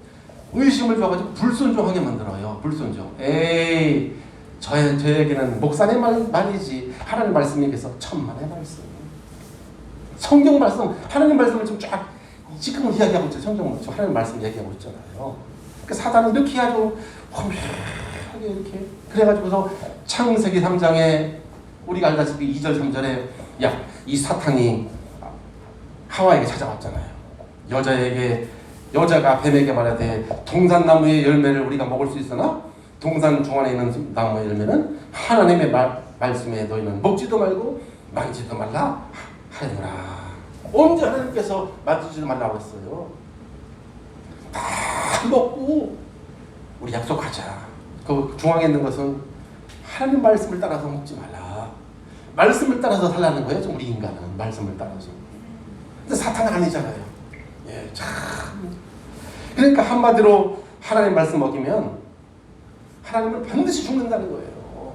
불순종하게 만들어요. 불순종. 에이, 저에게는 목사님 말이지. 하나님 말씀에게서 천만의 말씀. 성경 말씀, 하나님 말씀을 좀 쫙 지금 이야기하고 있죠. 성경 하나님 말씀 얘기하고 있잖아요. 그 사단은 이렇게 아주 험하게 이렇게 그래가지고서 창세기 3장에 우리가 알다시피 2절 3절에 이 사탄이 하와에게 찾아왔잖아요. 여자가 뱀에게 말하되 동산나무의 열매를 우리가 먹을 수 있으나 동산 중앙에 있는 나무의 열매는 하나님의 말씀에 너희는 먹지도 말고 만지지도 말라 하였노라. 언제 하나님께서 만지지도 말라고 했어요? 다 먹고 우리 약속하자. 그 중앙에 있는 것은 하나님 말씀을 따라서 먹지 말라. 말씀을 따라서 살라는 거예요. 우리 인간은 말씀을 따라서. 근데 사탄은 아니잖아요. 예, 참. 그러니까 한마디로 하나님 말씀 먹이면 하나님은 반드시 죽는다는 거예요.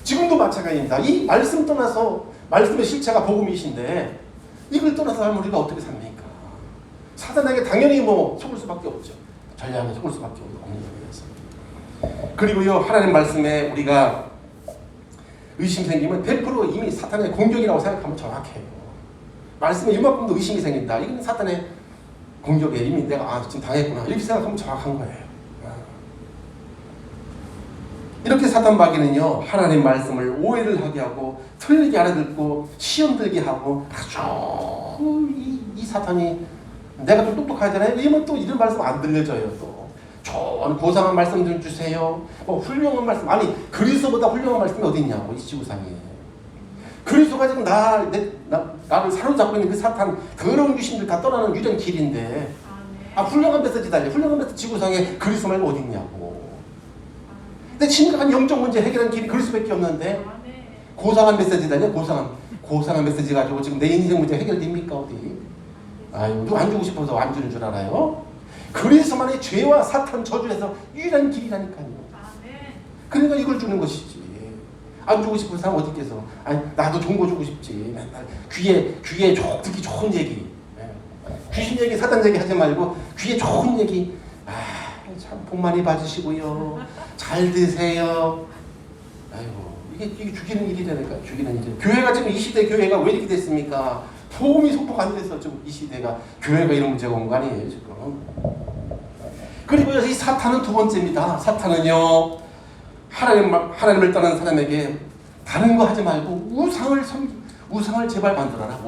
지금도 마찬가지입니다. 이 말씀 떠나서 말씀의 실체가 복음이신데 이걸 떠나서 살면 우리가 어떻게 삽니까? 사단에게 당연히 속을 수밖에 없죠. 전략에 속을 수밖에 없는 거예요. 그리고요, 하나님 말씀에 우리가 의심 생기면 100% 이미 사탄의 공격이라고 생각하면 정확해요. 말씀에 이만큼도 의심이 생긴다. 이건 사탄의 공격에 이미 내가 지금 당했구나. 이렇게 생각하면 정확한 거예요. 이렇게 사탄 마귀는요, 하나님 말씀을 오해를 하게 하고 틀리게 알아듣고 시험 들게 하고 아주 이 사탄이 내가 좀 똑똑하잖아요. 이러면 또 이런 말씀 안 들려줘요. 또 좋은 고상한 말씀 좀 주세요. 훌륭한 말씀. 아니 그리스도보다 훌륭한 말씀이 어디 있냐고 이 지구상에. 그리스도가 지금 나를 사로잡고 있는 그 사탄 더러운 귀신들 다 떠나는 유일한 길인데 훌륭한 메시지다. 훌륭한 메시지 지구상에 그리스도 말고 어디 있냐고. 근데 심각한 영적 문제 해결하는 길이 그리스도밖에 없는데 고상한 메시지다냐. 고상한 메시지 가지고 지금 내 인생 문제 해결됩니까 어디. 아유, 누가 안 주고 싶어서 안 주는 줄 알아요? 그리스도만이 죄와 사탄 저주에서 유일한 길이라니까요. 그러니까 이걸 주는 것이지. 안 주고 싶은 사람 어디 있겠어? 아니, 나도 좋은 거 주고 싶지. 맨날 귀에 듣기 좋은 얘기. 귀신 얘기, 사탄 얘기 하지 말고 귀에 좋은 얘기. 참 복 많이 받으시고요. 잘 드세요. 아이고, 이게 죽이는 일이라니까. 죽이는 일. 교회가 지금 이 시대 교회가 왜 이렇게 됐습니까? 복음이 속복 안 돼서 지금 이 시대가 교회가 이런 문제가 온 거 아니에요 지금. 그리고 이 사탄은 두 번째입니다. 사탄은요, 하나님을 떠난 사람에게 다른 거 하지 말고 우상을 제발 만들어라.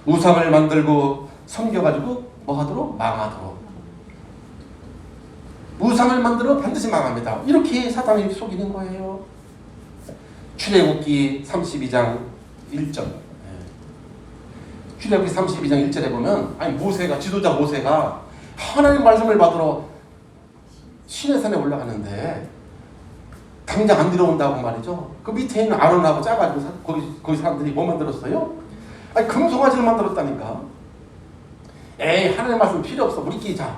우상을 만들고 섬겨가지고 뭐 하도록? 망하도록. 우상을 만들어 반드시 망합니다. 이렇게 사탄이 속이는 거예요. 출애굽기 32장 1절. 출애굽기 32장 1절에 보면 지도자 모세가 하나님 말씀을 받으러 시내산에 올라가는데 당장 안 들어온다고 말이죠. 그 밑에 있는 아론하고 짜가지고 거기 사람들이 뭐 만들었어요? 금송아지를 만들었다니까. 에이, 하나님 말씀 필요 없어. 우리끼리 다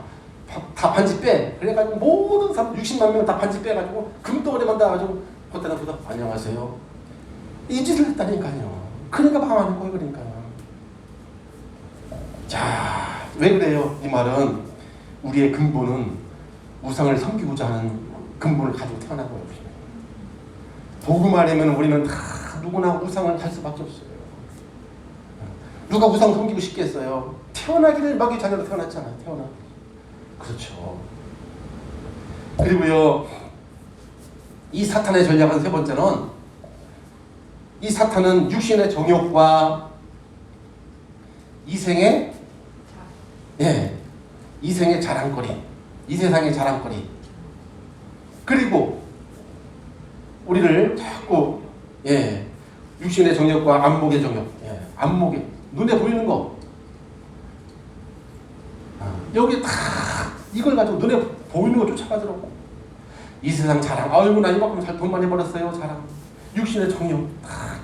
반지 빼. 그래가지고 모든 사람 60만 명 다 반지 빼가지고 금덩어리만 닿아가지고 그때나 안녕하세요. 이 짓을 했다니까요. 그러니까 망하는 거예요. 그러니까요. 자, 왜 그래요? 이 말은 우리의 근본은 우상을 섬기고자 하는 근본을 가지고 태어난 거예요. 복음 안에는 우리는 다 누구나 우상을 할 수밖에 없어요. 누가 우상 섬기고 싶겠어요? 태어나기를 마귀 자녀로 태어났잖아요. 그렇죠. 그리고요, 이 사탄의 전략은 세 번째는 이 사탄은 육신의 정욕과 이생의 자랑거리, 이 세상의 자랑거리, 그리고 우리를 자꾸 육신의 정욕과 안목의 정욕, 안목의 눈에 보이는 거, 여기 다 이걸 가지고 눈에 보이는 거 쫓아가더라고. 이 세상 자랑, 아이고 나 이만큼 돈 많이 벌었어요 자랑. 육신의 정욕, 다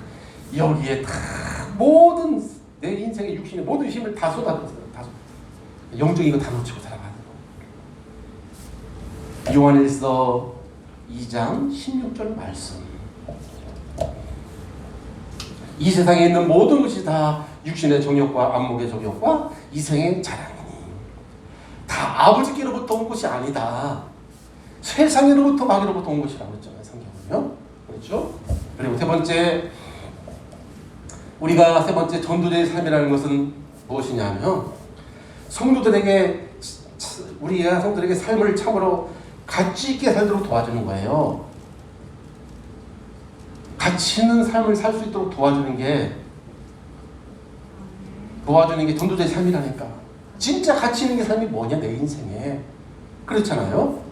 여기에 다 모든 내 인생의 육신의 모든 힘을 다 쏟아붓어요. 영적인 거 다 놓치고 살아가는 거. 요한일서 2장 16절 말씀. 이 세상에 있는 모든 것이 다 육신의 정욕과 안목의 정욕과 이생의 자랑이니 다 아버지께로부터 온 것이 아니다. 세상으로부터 마귀로부터 온 것이라고 했잖아요. 성경은요. 그렇죠? 그리고 세 번째, 우리가 세 번째 전도자의 삶이라는 것은 무엇이냐면 우리가 성도들에게 삶을 참으로 가치 있게 살도록 도와주는 거예요. 가치 있는 삶을 살 수 있도록 도와주는 게 전도자의 삶이라니까. 진짜 가치 있는 게 삶이 뭐냐 내 인생에. 그렇잖아요.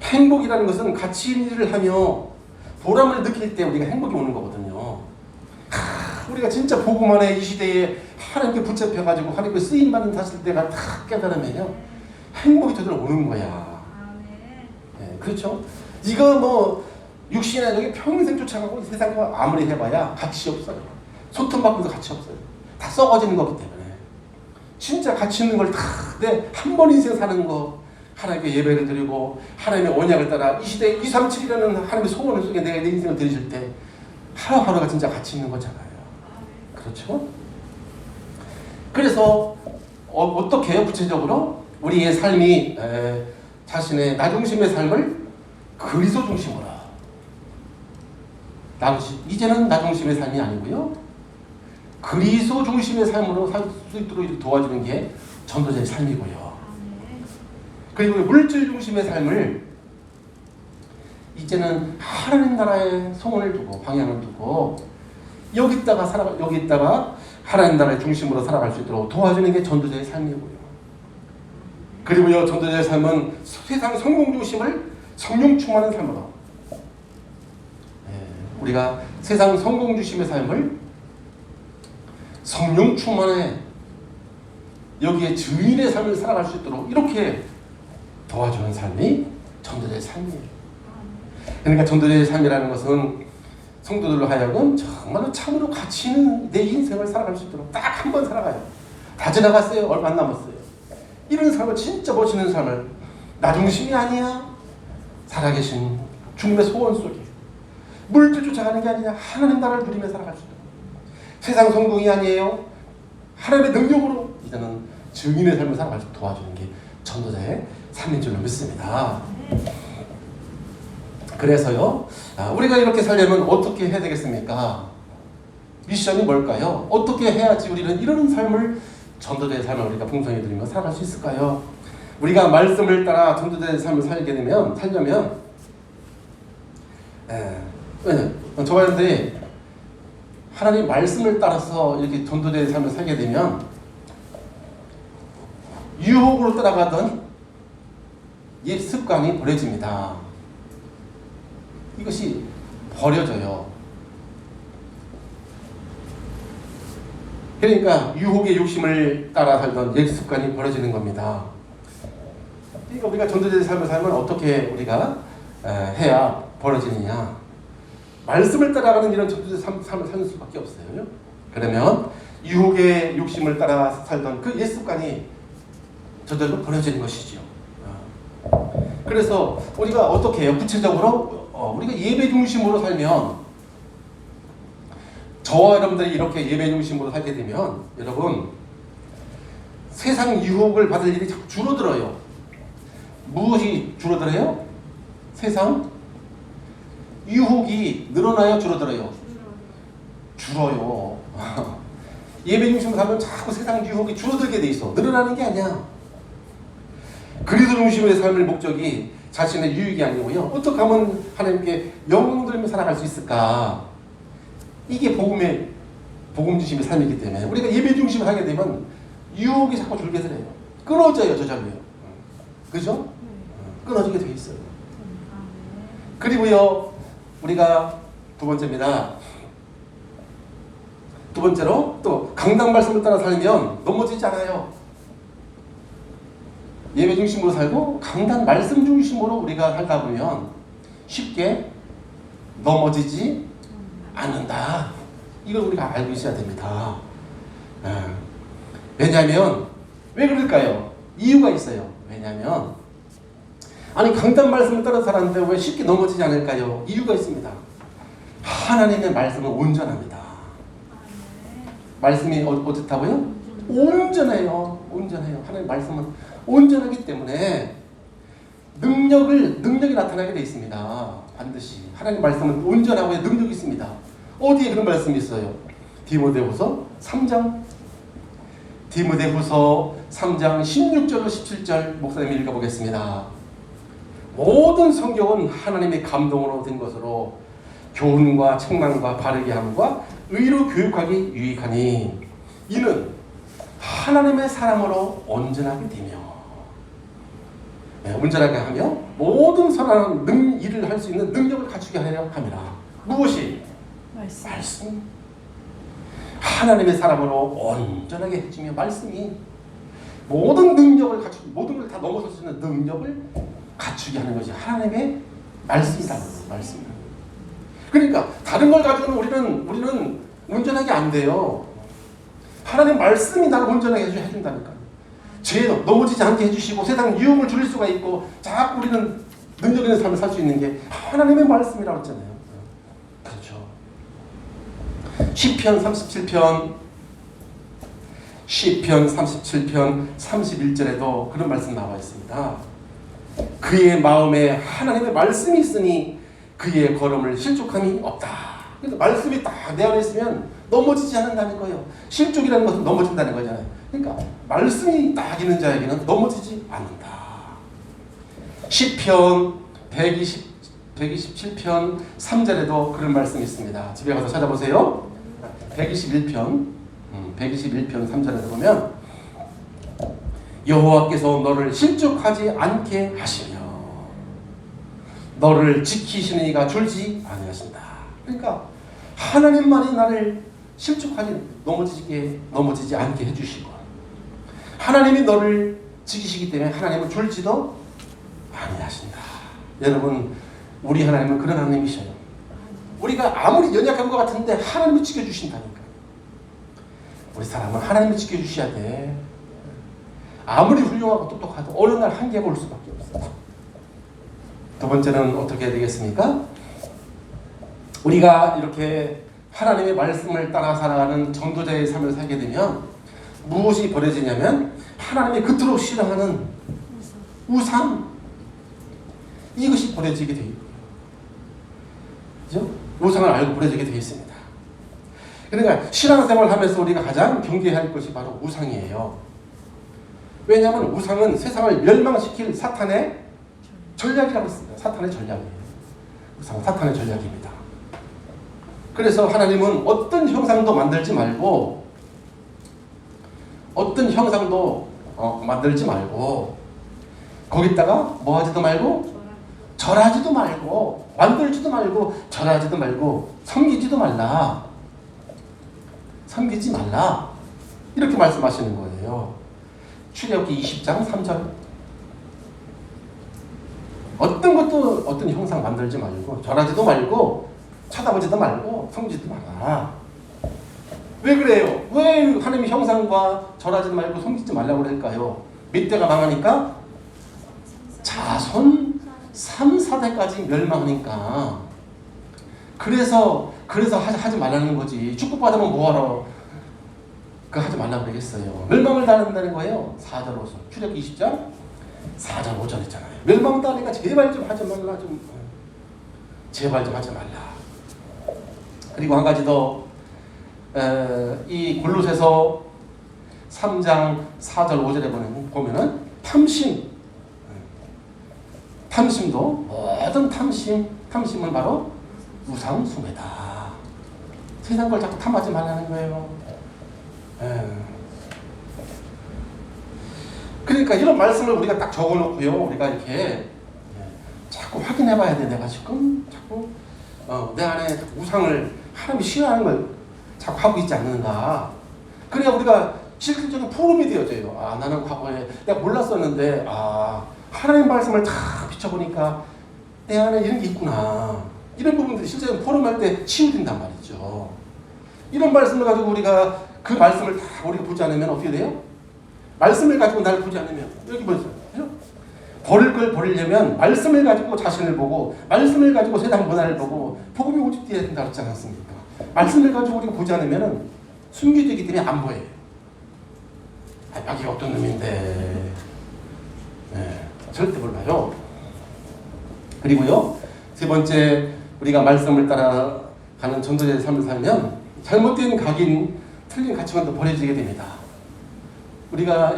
행복이라는 것은 가치 있는 일을 하며 보람을 느낄 때 우리가 행복이 오는 거거든요. 우리가 진짜 복음 안에 이 시대에 하나님께 붙잡혀가지고 하나님께 쓰임받는 사실 때가 다 깨달으면요 행복이 저절로 오는 거야. 그렇죠? 이거 뭐 육신의 여기 평생 쫓아가고 세상과 아무리 해봐야 가치 없어요. 소통받고도 가치 없어요. 다 썩어지는 거기 때문에. 진짜 가치 있는 걸 다 한 번 인생 사는 거, 하나님께 예배를 드리고 하나님의 언약을 따라 이 시대 237이라는 하나님의 소원을 속에 내 인생을 드리실 때 하루하루가 진짜 가치 있는 거잖아요. 그렇죠? 그래서 어떻게 해요? 구체적으로 우리의 삶이 자신의 나 중심의 삶을 그리스도 중심으로, 이제는 나 중심의 삶이 아니고요, 그리스도 중심의 삶으로 살 수 있도록 도와주는 게 전도자의 삶이고요. 그리고 물질 중심의 삶을 이제는 하나님 나라의 소원을 두고 방향을 두고 여기다가 하나님 나라의 중심으로 살아갈 수 있도록 도와주는 게 전도자의 삶이고요. 그리고요, 전도자의 삶은 세상 성공 중심을 성령 충만한 삶으로, 우리가 세상 성공 중심의 삶을 성령 충만의 여기에 주인의 삶을 살아갈 수 있도록 이렇게 도와주는 삶이 전도자의 삶이에요. 그러니까 전도자의 삶이라는 것은 성도들로 하여금 정말로 참으로 가치 있는 내 인생을 살아갈 수 있도록 딱 한 번 살아가요. 다 지나갔어요. 얼마 안 남았어요. 이런 삶을, 진짜 멋있는 삶을, 나 중심이 아니야, 살아계신 주님의 소원 속에 물질 쫓아가는 게 아니라 하나님 나라를 누리며 살아갈 수 있도록, 세상 성공이 아니에요, 하나님의 능력으로 이제는 증인의 삶을 살아갈 수 있도록 도와주는 게 전도자의 삶인 줄로 믿습니다. 그래서요, 우리가 이렇게 살려면 어떻게 해야 되겠습니까? 미션이 뭘까요? 어떻게 해야지 우리는 이런 삶을, 전도자의 삶을 우리가 풍성히 누리며 살아갈 수 있을까요? 우리가 말씀을 따라 전도자의 삶을 살려면 저희한테 하나님 말씀을 따라서 이렇게 전도자의 삶을 살게 되면 유혹으로 따라가던 옛 습관이 버려집니다. 이것이 버려져요. 그러니까 유혹의 욕심을 따라 살던 옛 습관이 버려지는 겁니다. 그러니까 우리가 전도자의 삶을 살면 어떻게 우리가 해야 버려지느냐? 말씀을 따라가는 이런 전도자의 삶을 사는 수밖에 없어요. 그러면 유혹의 욕심을 따라 살던 그 옛 습관이 저절로 버려지는 것이죠. 그래서 우리가 어떻게 해요? 구체적으로 우리가 예배 중심으로 살면, 저와 여러분들이 이렇게 예배 중심으로 살게 되면 여러분 세상 유혹을 받을 일이 자꾸 줄어들어요. 무엇이 줄어들어요? 세상 유혹이 늘어나요? 줄어들어요? 줄어요. 예배 중심으로 살면 자꾸 세상 유혹이 줄어들게 돼 있어. 늘어나는 게 아니야. 그리스도 중심의 삶의 목적이 자신의 유익이 아니고요, 어떻게 하면 하나님께 영광 돌리며 살아갈 수 있을까? 이게 복음 중심의 삶이기 때문에 우리가 예배 중심을 하게 되면 유혹이 자꾸 줄게 되네요. 끊어져요, 저절로요. 그죠? 끊어지게 돼 있어요. 그리고요, 우리가 두 번째입니다. 두 번째로 또 강단 말씀을 따라 살면 넘어지지 않아요. 예배 중심으로 살고 강단 말씀 중심으로 우리가 살다 보면 쉽게 넘어지지 않는다. 이걸 우리가 알고 있어야 됩니다. 왜냐하면 왜 그럴까요? 이유가 있어요. 왜냐하면 강단 말씀을 따라 살았는데 왜 쉽게 넘어지지 않을까요? 이유가 있습니다. 하나님의 말씀은 온전합니다. 말씀이 어떻다고요? 온전해요. 온전해요. 하나님의 말씀은 온전하기 때문에 능력이 나타나게 되어 있습니다. 반드시 하나님 말씀은 온전하고 능력이 있습니다. 어디에 그런 말씀이 있어요? 디모데후서 3장 16절로 17절 목사님이 읽어보겠습니다. 모든 성경은 하나님의 감동으로 된 것으로 교훈과 책망과 바르게 함과 의로 교육하기 유익하니 이는 하나님의 사람으로 온전하게 되며, 온전하게 하며 모든 선한 일을 할 수 있는 능력을 갖추게 하려 함이라. 무엇이? 말씀. 하나님의 사람으로 온전하게 해주며 말씀이 모든 능력을 갖추고 모든 걸 다 넘어설 수 있는 능력을 갖추게 하는 것이 하나님의 말씀이라는 거예요. 말씀. 그러니까 다른 걸 가지고는 우리는 온전하게 안 돼요. 하나님 말씀이 나를 온전하게 해준다니까. 죄에 넘어지지 않게 해주시고 세상 유혹을 줄일 수가 있고 자꾸 우리는 능력 있는 삶을 살 수 있는 게 하나님의 말씀이라고 했잖아요. 그렇죠. 시편 37편 31절에도 그런 말씀 나와 있습니다. 그의 마음에 하나님의 말씀이 있으니 그의 걸음을 실족함이 없다. 그러니까 말씀이 딱 내 안에 있으면 넘어지지 않는다는 거예요. 실족이라는 것은 넘어진다는 거잖아요. 그러니까 말씀이 딱 있는 자에게는 넘어지지 않는다. 시편 127편 3절에도 그런 말씀이 있습니다. 집에 가서 찾아보세요. 121편 3절에도 보면 여호와께서 너를 실족하지 않게 하시며 너를 지키시는 이가 줄지 아니하신다. 그러니까 하나님만이 나를 실족하지 넘어지지 않게 해주시고 하나님이 너를 지키시기 때문에 하나님은 줄지도 아니하신다. 여러분, 우리 하나님은 그런 하나님이셔요. 우리가 아무리 연약한 것 같은데 하나님이 지켜주신다니까. 우리 사람은 하나님이 지켜주셔야 돼. 아무리 훌륭하고 똑똑하도 어느 날 한계가 올 수밖에 없어요. 두 번째는 어떻게 해야 되겠습니까? 우리가 이렇게 하나님의 말씀을 따라 살아가는 전도자의 삶을 살게 되면 무엇이 벌어지냐면 하나님이 그토록 싫어하는 우상, 이것이 버려지게 되어 있고요. 그죠? 우상을 알고 버려지게 되어 있습니다. 그러니까 신앙생활을 하면서 우리가 가장 경계해야 할 것이 바로 우상이에요. 왜냐하면 우상은 세상을 멸망시킬 사탄의 전략이라고 했습니다. 사탄의 전략이에요. 우상은 사탄의 전략입니다. 그래서 하나님은 어떤 형상도 만들지 말고 거기다가 뭐 하지도 말고 절하지도 말고 만들지도 말고 절하지도 말고 섬기지 말라 이렇게 말씀하시는 거예요. 출애굽기 20장 3절. 어떤 형상 만들지 말고 절하지도 말고 쳐다보지도 말고 섬기지도 마라. 왜 그래요? 왜 하나님이 형상과 절하지 말고 섬기지 말라고 그럴까요? 몇 대가 망하니까? 자손 3, 4대까지 멸망하니까. 그래서 하지 말라는 거지. 축복받으면 뭐하러 그거 하지 말라고 그러겠어요. 멸망을 당한다는 거예요. 4절로서 출애굽기 20장 4절 5절 있잖아요. 멸망 당하니까 제발 좀 하지 말라. 제발 좀 하지 말라. 그리고 한 가지 더, 이 골로새서 3장 4절 5절에 보면은 탐심도 모든 탐심은 바로 우상숭배다. 세상 걸 자꾸 탐하지 말라는 거예요. 그러니까 이런 말씀을 우리가 딱 적어놓고요. 우리가 이렇게 자꾸 확인해봐야 돼. 내가 지금 자꾸 내 안에 우상을 하나님이 싫어하는 걸 자꾸 하고 있지 않는가. 그래야 우리가 실질적인 포럼이 되어져요. 나는 과거에 내가 몰랐었는데 하나님 말씀을 다 비춰보니까 내 안에 이런 게 있구나. 이런 부분들이 실제로 포럼할 때 치유된단 말이죠. 이런 말씀을 가지고 우리가 그 말씀을 다 우리가 보지 않으면 어떻게 돼요? 말씀을 가지고 나를 보지 않으면 여기 보세요. 버릴 걸 버리려면 말씀을 가지고 자신을 보고 말씀을 가지고 세상 문화를 보고 복음이 오직되어야 된다 그러지 않았습니까? 말씀을 가지고 우리가 보지 않으면 숨겨지기 때문에 안 보여요. 여기가 어떤 놈인데 절대 몰라요. 그리고요, 세 번째, 우리가 말씀을 따라가는 전도자의 삶을 살면 잘못된 각인, 틀린 가치관도 버려지게 됩니다. 우리가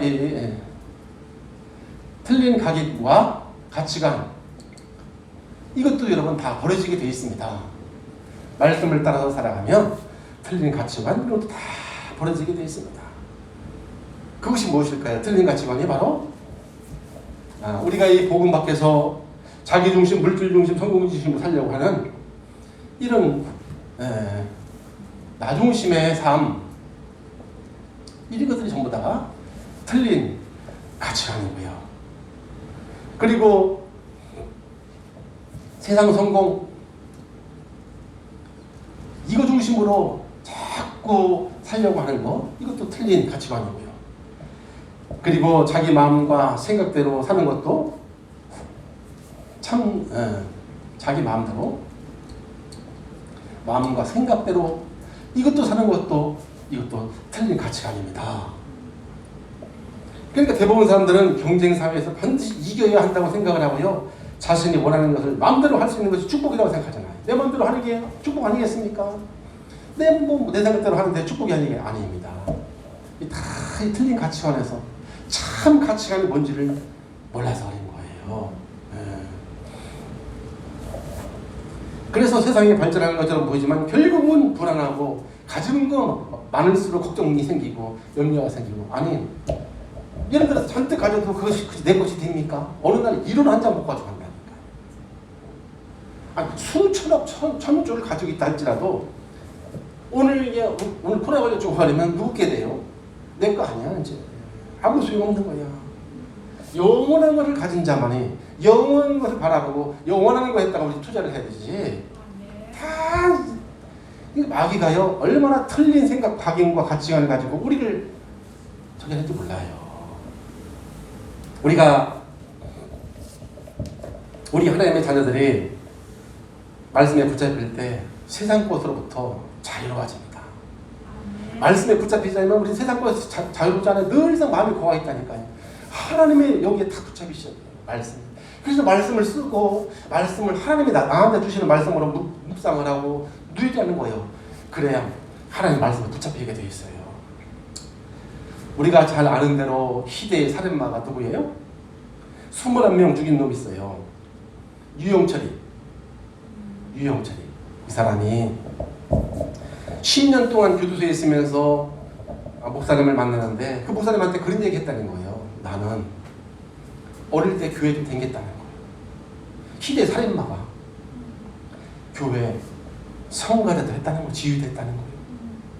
틀린 각인과 가치관, 이것도 여러분 다 버려지게 되어 있습니다. 말씀을 따라서 살아가면 틀린 가치관, 이것도 다 버려지게 되어 있습니다. 그것이 무엇일까요? 틀린 가치관이 바로 우리가 이 복음 밖에서 자기중심, 물질중심, 성공중심으로 살려고 하는 이런 나중심의 삶, 이런 것들이 전부 다 틀린 가치관이고요. 그리고 세상 성공 이거 중심으로 자꾸 살려고 하는 거 이것도 틀린 가치관이고요. 그리고 자기 마음과 생각대로 사는 것도 참 자기 마음대로 마음과 생각대로 이것도 사는 것도 이것도 틀린 가치관입니다. 그러니까 대부분 사람들은 경쟁 사회에서 반드시 이겨야 한다고 생각을 하고요. 자신이 원하는 것을 마음대로 할 수 있는 것이 축복이라고 생각하잖아요. 내 마음대로 하는 게 축복 아니겠습니까? 내 생각대로 하는데 축복이 아닙니다. 다 틀린 가치관에서 참 가치관이 뭔지를 몰라서 그런 거예요. 그래서 세상이 발전하는 것처럼 보이지만 결국은 불안하고 가진 거 많을수록 걱정이 생기고 염려가 생기고 아니 예를 들어서 잔뜩 가져도 그것이 내 것이 됩니까? 어느 날 이론 한 장 못 가져간다니까. 아니 수천억 천조를 가지고 있다 할지라도 오늘 코로나 걸렸다고 하려면 누구게 돼요? 내 거 아니야 이제 아무 소용없는 거야. 영원한 것을 가진 자만이 영원한 것을 바라보고 영원한 거 했다가 우리 투자를 해야 되지. 다 이 마귀가요 얼마나 틀린 생각 각인과 가치관을 가지고 우리를 저기 할지 몰라요. 우리 하나님의 자녀들이 말씀에 붙잡힐 때 세상 것으로부터 자유로워집니다. 말씀에 붙잡히지 않으면 우리 세상 것에서 자유롭지 않아요. 늘상 마음이 고와 있다니까요. 하나님의 여기에 다 붙잡히셔야 돼요. 말씀. 그래서 말씀을 쓰고 말씀을 하나님이 나한테 주시는 말씀으로 묵상을 하고 누리자는 거예요. 그래야 하나님 말씀에 붙잡히게 되어 있어요. 우리가 잘 아는 대로 희대의 살인마가 누구예요? 21명 죽인 놈이 있어요. 유영철이. 이 사람이 10년 동안 교도소에 있으면서 목사님을 만나는데 그 목사님한테 그런 얘기 했다는 거예요. 나는 어릴 때 교회 좀 다녔다는 거예요. 희대 살인마가 교회 성가대도 했다는 거, 지휘도 했다는 거예요.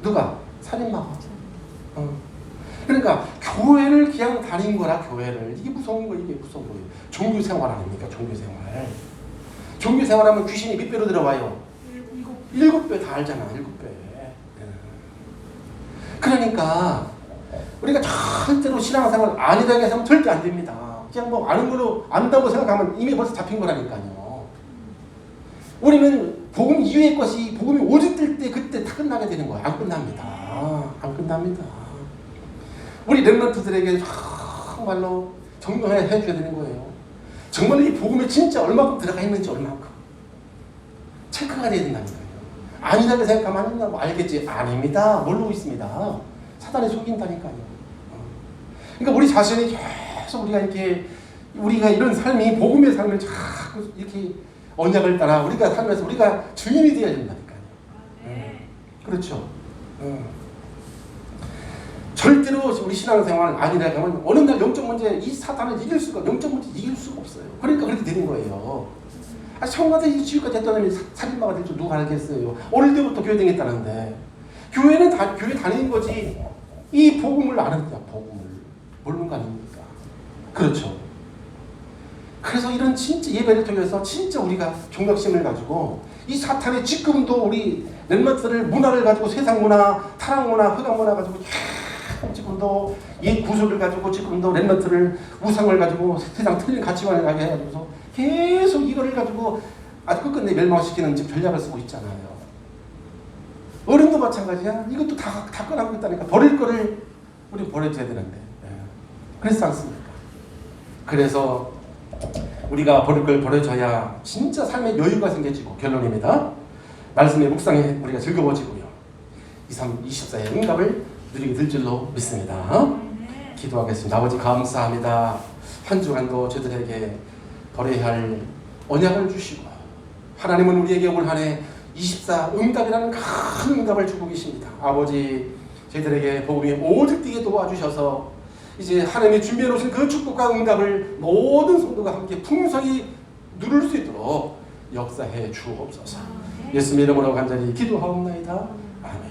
누가? 살인마가. 그러니까 교회를 그냥 다닌 거라 교회를. 이게 무서운 거예요. 이게 무서운 거예요. 종교 생활 아닙니까? 종교 생활. 종교 생활하면 귀신이 몇 배로 들어와요? 7배 다 알잖아. 7배. 그러니까 우리가 절대로 신앙생활 아니다게 해서는 절대 안 됩니다. 그냥 뭐 아는 걸로 안다고 생각하면 이미 벌써 잡힌 거라니까요. 우리는 복음 이후의 것이 복음이 오직 될 때 그때 다 끝나게 되는 거예요. 안 끝납니다. 안 끝납니다. 우리 렘넌트들에게 정말로 정명해 줘야 되는 거예요. 정말 이 복음에 진짜 얼마큼 들어가 있는지 얼마큼 체크가 돼야 된다니까요. 아니라고 생각하면 알겠지. 아닙니다. 모르고 있습니다. 사단이 속인다니까요. 그러니까 우리 자신이 계속 우리가 이런 삶이 복음의 삶을 자꾸 이렇게 언약을 따라 우리가 살면서 우리가 주인이 되어야 된다니까요. 그렇죠. 절대로 우리 신앙생활 아니라고 하면 어느 날 영적 문제 이 사단을 영적 문제 이길 수가 없어요. 그러니까 그렇게 되는 거예요. 성가대 지휘까지 했던 놈이 살인마가 될 줄 누가 알겠어요. 어릴 때부터 교회 다녔다는데 교회는 교회 다니는 거지 이 복음을 아는 거야. 복음을 모르는 거 아닙니까? 그렇죠. 그래서 이런 진짜 예배를 통해서 진짜 우리가 경각심을 가지고 이 사탄의 지금도 우리 렘넌트들 문화를 가지고 세상 문화, 타락 문화, 흑암 문화 가지고 지금도 이 구조를 가지고 지금도 렘넌트를 우상을 가지고 세상 틀린 가치관을 가게 해가지고서 계속 이거를 가지고 아주 끝끝내 멸망시키는 지금 전략을 쓰고 있잖아요. 어른도 마찬가지야. 이것도 다 꺼내고 있다니까. 버릴 거를 우리 버려줘야 되는데. 그렇지 않습니까? 그래서 우리가 버릴 걸 버려줘야 진짜 삶의 여유가 생겨지고 결론입니다. 말씀의 묵상에 우리가 즐거워지고요. 24의 응답을 누리게 될 줄로 믿습니다. 기도하겠습니다. 아버지 감사합니다. 한 주간도 저들에게 버려야 할 언약을 주시고 하나님은 우리에게 올 한 해 24 응답이라는 큰 응답을 주고 계십니다. 아버지 저희들에게 복음이 오직 뛰게 도와주셔서 이제 하나님이 준비해 놓으신 그 축복과 응답을 모든 성도가 함께 풍성히 누릴 수 있도록 역사해 주옵소서. 예수님 이름으로 간절히 기도하옵나이다. 아멘.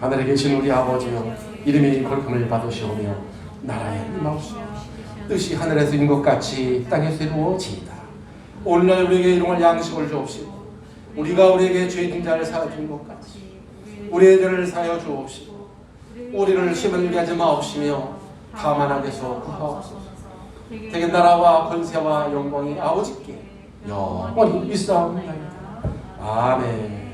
하늘에 계신 우리 아버지여 이름이 거룩함을 받으시오며 나라의 임하옵소서. 뜻이 하늘에서 인 것 같이 땅에서 이루어지이다. 오늘날 우리에게 일용할 양식을 주옵시고 우리가 우리에게 죄진 자를 사하준 것 같이 우리의 죄를 사하여 주옵시고 우리를 시험에 하지 마옵시며 다만 악에서 구하옵소서. 되게 나라와 권세와 영광이 아버지께 영원히 있사옵나이다. 아멘.